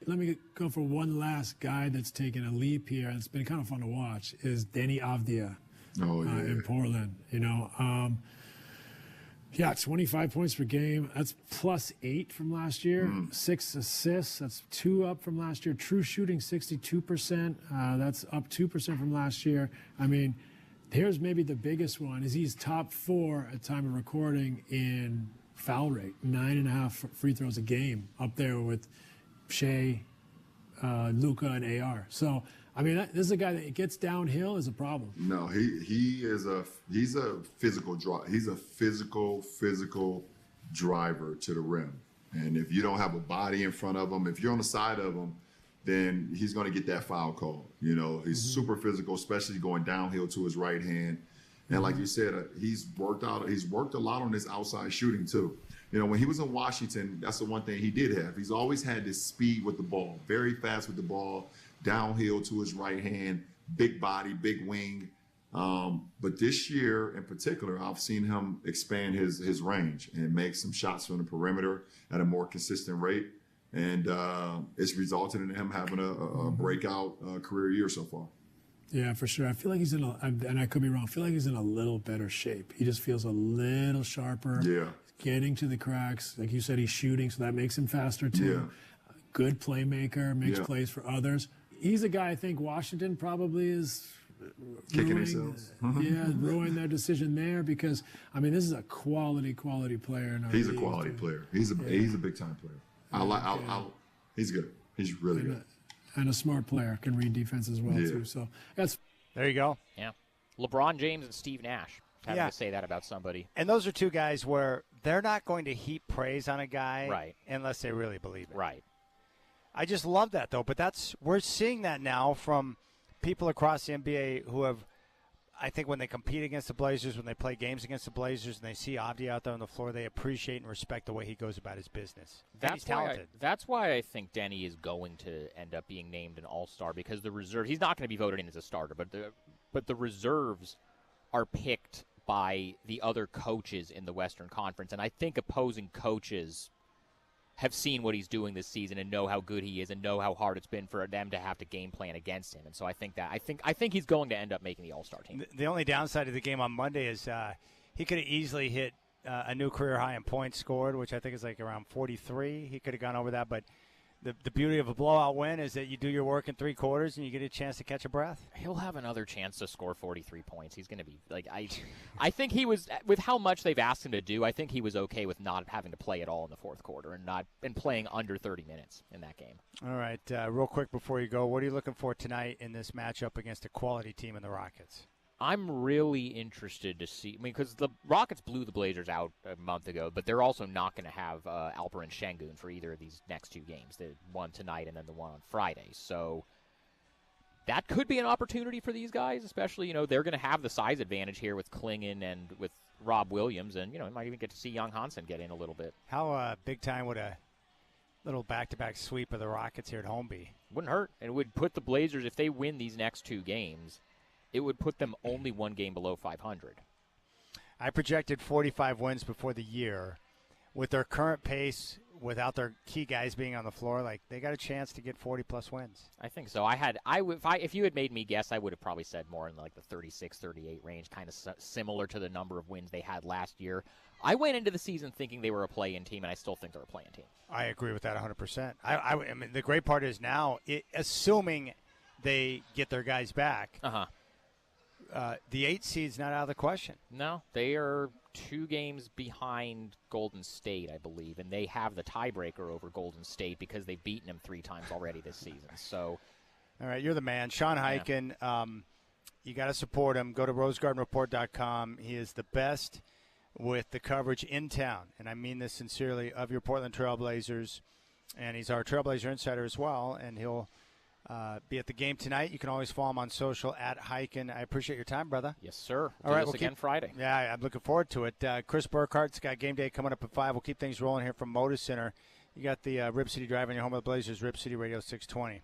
Let me go for one last guy that's taken a leap here, and it's been kind of fun to watch, is Denny Avdia in Portland. 25 points per game. That's +8 from last year. 6 assists. That's 2 up from last year. True shooting, 62%. That's up 2% from last year. Here's maybe the biggest one, is he's top 4 at time of recording in foul rate, 9.5 free throws a game, up there with Shea, Luka, and AR. So, this is a guy that gets downhill is a problem. No, he's a physical drive. He's a physical driver to the rim. And if you don't have a body in front of him, if you're on the side of him, then he's going to get that foul call. He's super physical, especially going downhill to his right hand. And like you said, he's worked a lot on his outside shooting too. When he was in Washington, that's the one thing he did have. He's always had this speed with the ball, very fast with the ball, downhill to his right hand, big body, big wing. But this year in particular, I've seen him expand his range and make some shots from the perimeter at a more consistent rate. And it's resulted in him having a breakout career year so far. Yeah, for sure. I feel like he's and I could be wrong, I feel like he's in a little better shape. He just feels a little sharper. Yeah. getting to the cracks. Like you said, he's shooting, so that makes him faster too. Yeah. Good playmaker, makes Yeah. plays for others. He's a guy I think Washington probably is Kicking ruining, themselves. ruining their decision there because, I mean, this is a quality player. In our He's a league. quality player. He's a big time player. He's good. He's really good. And a smart player, can read defense as well Yeah. too. So that's There you go. Yeah. LeBron James and Steve Nash. Having to say that about somebody. And those are two guys where they're not going to heap praise on a guy Right. unless they really believe it. Right. I just love that, though. But we're seeing that now from people across the NBA who have, I think when they compete against the Blazers, when they play games against the Blazers, and they see Avdi out there on the floor, they appreciate and respect the way he goes about his business. And he's talented. That's why I think Denny is going to end up being named an All-Star because the reserve. He's not going to be voted in as a starter, but the reserves are picked by the other coaches in the Western Conference, and I think opposing coaches have seen what he's doing this season and know how good he is and know how hard it's been for them to have to game plan against him. And so I think he's going to end up making the All-Star team. The only downside of the game on Monday is he could have easily hit a new career high in points scored, which I think is like around 43. He could have gone over that, but the beauty of a blowout win is that you do your work in 3 quarters and you get a chance to catch a breath. He'll have another chance to score 43 points. He's going to be like I think he was with how much they've asked him to do. I think he was okay with not having to play at all in the fourth quarter and playing under 30 minutes in that game. All right, real quick before you go, what are you looking for tonight in this matchup against a quality team in the Rockets? I'm really interested to see. I mean, because the Rockets blew the Blazers out a month ago, but they're also not going to have Alperen Şengün for either of these next 2 games. The one tonight and then the one on Friday. So that could be an opportunity for these guys, especially, they're going to have the size advantage here with Klingon and with Rob Williams, and, you might even get to see Young Hansen get in a little bit. How big time would a little back-to-back sweep of the Rockets here at home be? Wouldn't hurt. And it would put the Blazers, if they win these next 2 games, it would put them only 1 game below 500. I projected 45 wins before the year. With their current pace, without their key guys being on the floor, they got a chance to get 40-plus wins. I think so. If you had made me guess, I would have probably said more in the 36, 38 range, kind of similar to the number of wins they had last year. I went into the season thinking they were a play-in team, and I still think they're a play-in team. I agree with that 100%. I mean, the great part is now, assuming they get their guys back, the 8 seed's not out of the question. No, they are 2 games behind Golden State, I believe, and they have the tiebreaker over Golden State because they've beaten them 3 times already this season. So, all right, you're the man. Sean Highkin, you got to support him. Go to rosegardenreport.com. He is the best with the coverage in town, and I mean this sincerely, of your Portland Trailblazers. And he's our Trailblazer insider as well, and he'll be at the game tonight. You can always follow him on social at Highkin. I appreciate your time, brother. Yes, sir. All right, we'll again Friday. Yeah, I'm looking forward to it. Chris Burkhart's got game day coming up at 5. We'll keep things rolling here from Moda Center. You got the Rip City Drive on your home of the Blazers, Rip City Radio 620.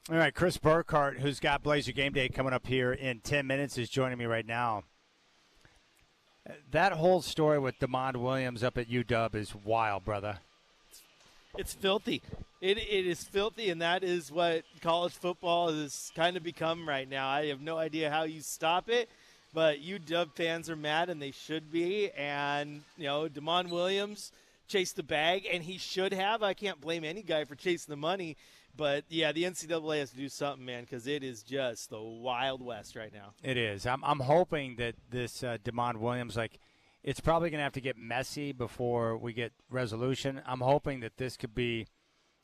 All right, Chris Burkhart, who's got Blazer Game Day coming up here in 10 minutes, is joining me right now. That whole story with DeMond Williams up at UW is wild, brother. It's filthy. It is filthy, and that is what college football has kind of become right now. I have no idea how you stop it, but UW fans are mad, and they should be. And, DeMond Williams chased the bag, and he should have. I can't blame any guy for chasing the money. But, yeah, the NCAA has to do something, man, because it is just the Wild West right now. It is. I'm hoping that this DeMond Williams, it's probably going to have to get messy before we get resolution. I'm hoping that this could be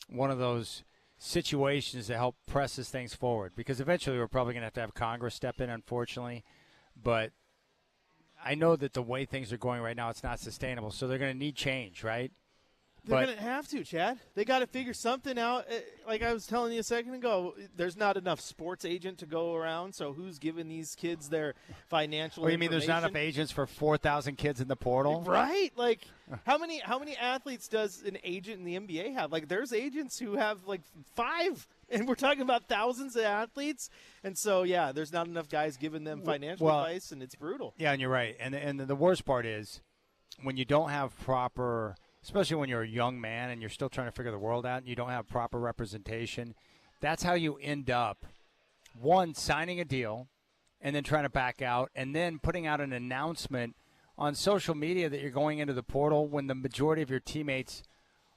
one of those situations that help presses things forward, because eventually we're probably going to have Congress step in, unfortunately. But I know that the way things are going right now, it's not sustainable, so they're going to need change, right? They're going to have to, Chad. They got to figure something out. Like I was telling you a second ago, there's not enough sports agent to go around, so who's giving these kids their financial information? You mean there's not enough agents for 4,000 kids in the portal? Right. How many athletes does an agent in the NBA have? There's agents who have 5, and we're talking about thousands of athletes. And so, yeah, there's not enough guys giving them financial advice, and it's brutal. Yeah, and you're right. And the worst part is when you don't have proper – especially when you're a young man and you're still trying to figure the world out and you don't have proper representation, that's how you end up, one, signing a deal and then trying to back out and then putting out an announcement on social media that you're going into the portal when the majority of your teammates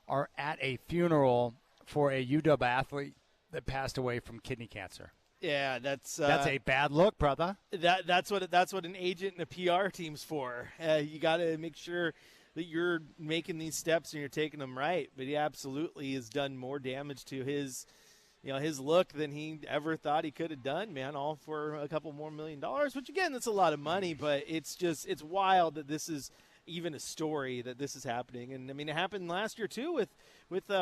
are at a funeral for a UW athlete that passed away from kidney cancer. Yeah, that's a bad look, brother. That's what an agent and a PR team's for. You got to make sure that you're making these steps and you're taking them right. But he absolutely has done more damage to his look than he ever thought he could have done, man, all for a couple more $1 million, which, again, that's a lot of money. But it's wild that this is even a story, that this is happening. And, I mean, it happened last year, too, with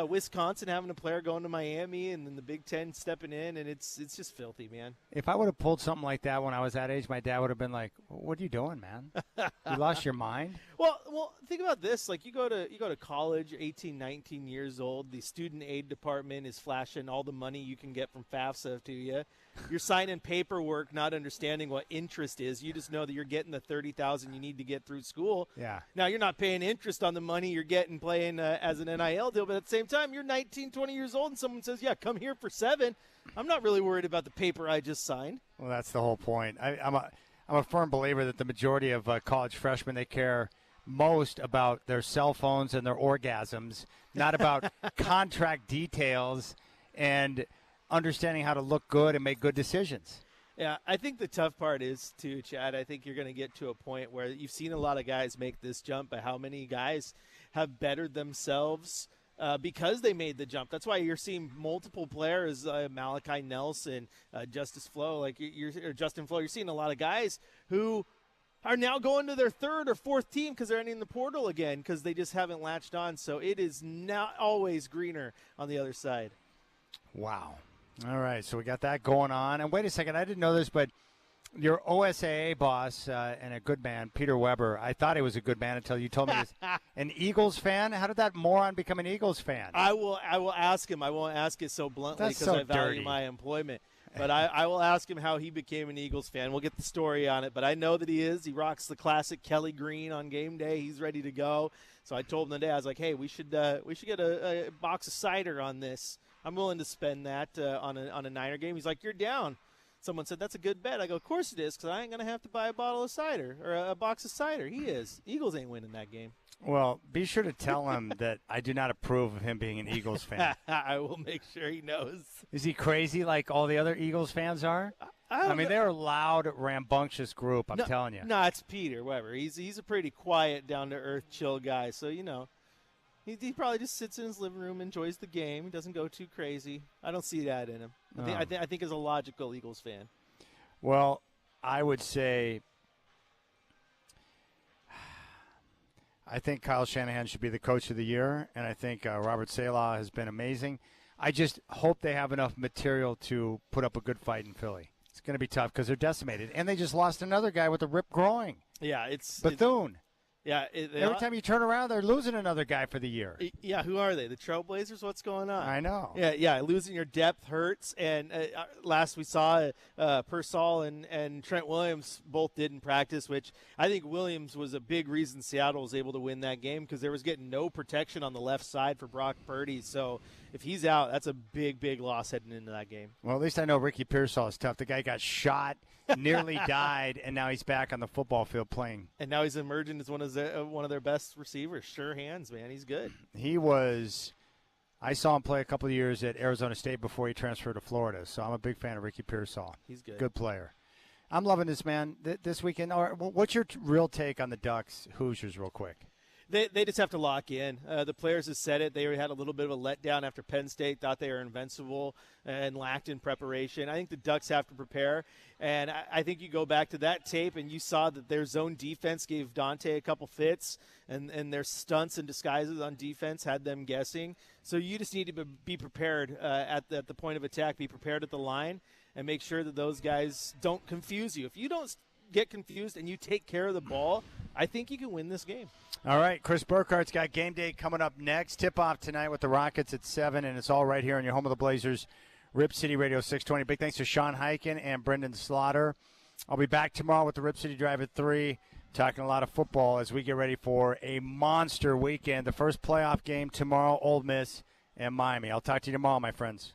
Wisconsin having a player going to Miami and then the Big Ten stepping in, and it's just filthy, man. If I would have pulled something like that when I was that age, my dad would have been like, "What are you doing, man? You lost your mind?" Well, think about this. You go to college, 18, 19 years old. The student aid department is flashing all the money you can get from FAFSA to you. You're signing paperwork, not understanding what interest is. You just know that you're getting the $30,000 you need to get through school. Yeah. Now, you're not paying interest on the money you're getting playing as an NIL deal, but at the same time, you're 19, 20 years old, and someone says, "Yeah, come here for $7." I'm not really worried about the paper I just signed. Well, that's the whole point. I'm a firm believer that the majority of college freshmen, they care most about their cell phones and their orgasms, not about contract details and understanding how to look good and make good decisions. Yeah, I think the tough part is, too, Chad, I think you're going to get to a point where you've seen a lot of guys make this jump, but how many guys have bettered themselves because they made the jump. That's why you're seeing multiple players, Malachi Nelson, Justin Flo, you're seeing a lot of guys who are now going to their third or fourth team because they're entering the portal again because they just haven't latched on. So it is not always greener on the other side. Wow. All right, so we got that going on. And wait a second, I didn't know this, but your OSAA boss and a good man, Peter Weber, I thought he was a good man until you told me he's an Eagles fan. How did that moron become an Eagles fan? I will ask him. I won't ask it so bluntly because I value my employment. But I will ask him how he became an Eagles fan. We'll get the story on it. But I know that he is. He rocks the classic Kelly green on game day. He's ready to go. So I told him today, I was like, hey, we should get a box of cider on this. I'm willing to spend that on a Niner game. He's like, you're down. Someone said, that's a good bet. I go, of course it is, because I ain't going to have to buy a bottle of cider or a box of cider. He is. Eagles ain't winning that game. Well, be sure to tell him that I do not approve of him being an Eagles fan. I will make sure he knows. Is he crazy like all the other Eagles fans are? I mean, they're a loud, rambunctious group, I'm telling you. No, it's Peter Weber. He's a pretty quiet, down-to-earth, chill guy. So, he probably just sits in his living room, enjoys the game. He doesn't go too crazy. I don't see that in him. I think he's a logical Eagles fan. Well, I would say I think Kyle Shanahan should be the coach of the year, and I think Robert Saleh has been amazing. I just hope they have enough material to put up a good fight in Philly. It's going to be tough because they're decimated, and they just lost another guy with a ripped groin. Yeah, it's Bethune. Yeah. Every time you turn around, they're losing another guy for the year. Yeah, who are they? The Trailblazers? What's going on? I know. Yeah. Losing your depth hurts. And last we saw, Pearsall and Trent Williams both didn't practice, which I think Williams was a big reason Seattle was able to win that game because there was getting no protection on the left side for Brock Purdy. So if he's out, that's a big loss heading into that game. Well, at least I know Ricky Pearsall is tough. The guy got shot, nearly died, and now he's back on the football field playing. And now he's emerging as one of their best receivers. Sure hands, man. He's good. He was – I saw him play a couple of years at Arizona State before he transferred to Florida, so I'm a big fan of Ricky Pearsall. He's good. Good player. I'm loving this, man, this weekend. All right, what's your real take on the Ducks Hoosiers real quick? They just have to lock in. The players have said it. They had a little bit of a letdown after Penn State thought they were invincible and lacked in preparation. I think the Ducks have to prepare. And I think you go back to that tape and you saw that their zone defense gave Dante a couple fits and their stunts and disguises on defense had them guessing. So you just need to be prepared at the point of attack, be prepared at the line, and make sure that those guys don't confuse you. If you don't get confused and you take care of the ball, I think you can win this game. All right, Chris Burkhardt's got game day coming up next. Tip-off tonight with the Rockets at 7, and it's all right here on your home of the Blazers, Rip City Radio 620. Big thanks to Sean Hyken and Brendan Slaughter. I'll be back tomorrow with the Rip City Drive at 3, talking a lot of football as we get ready for a monster weekend. The first playoff game tomorrow, Ole Miss and Miami. I'll talk to you tomorrow, my friends.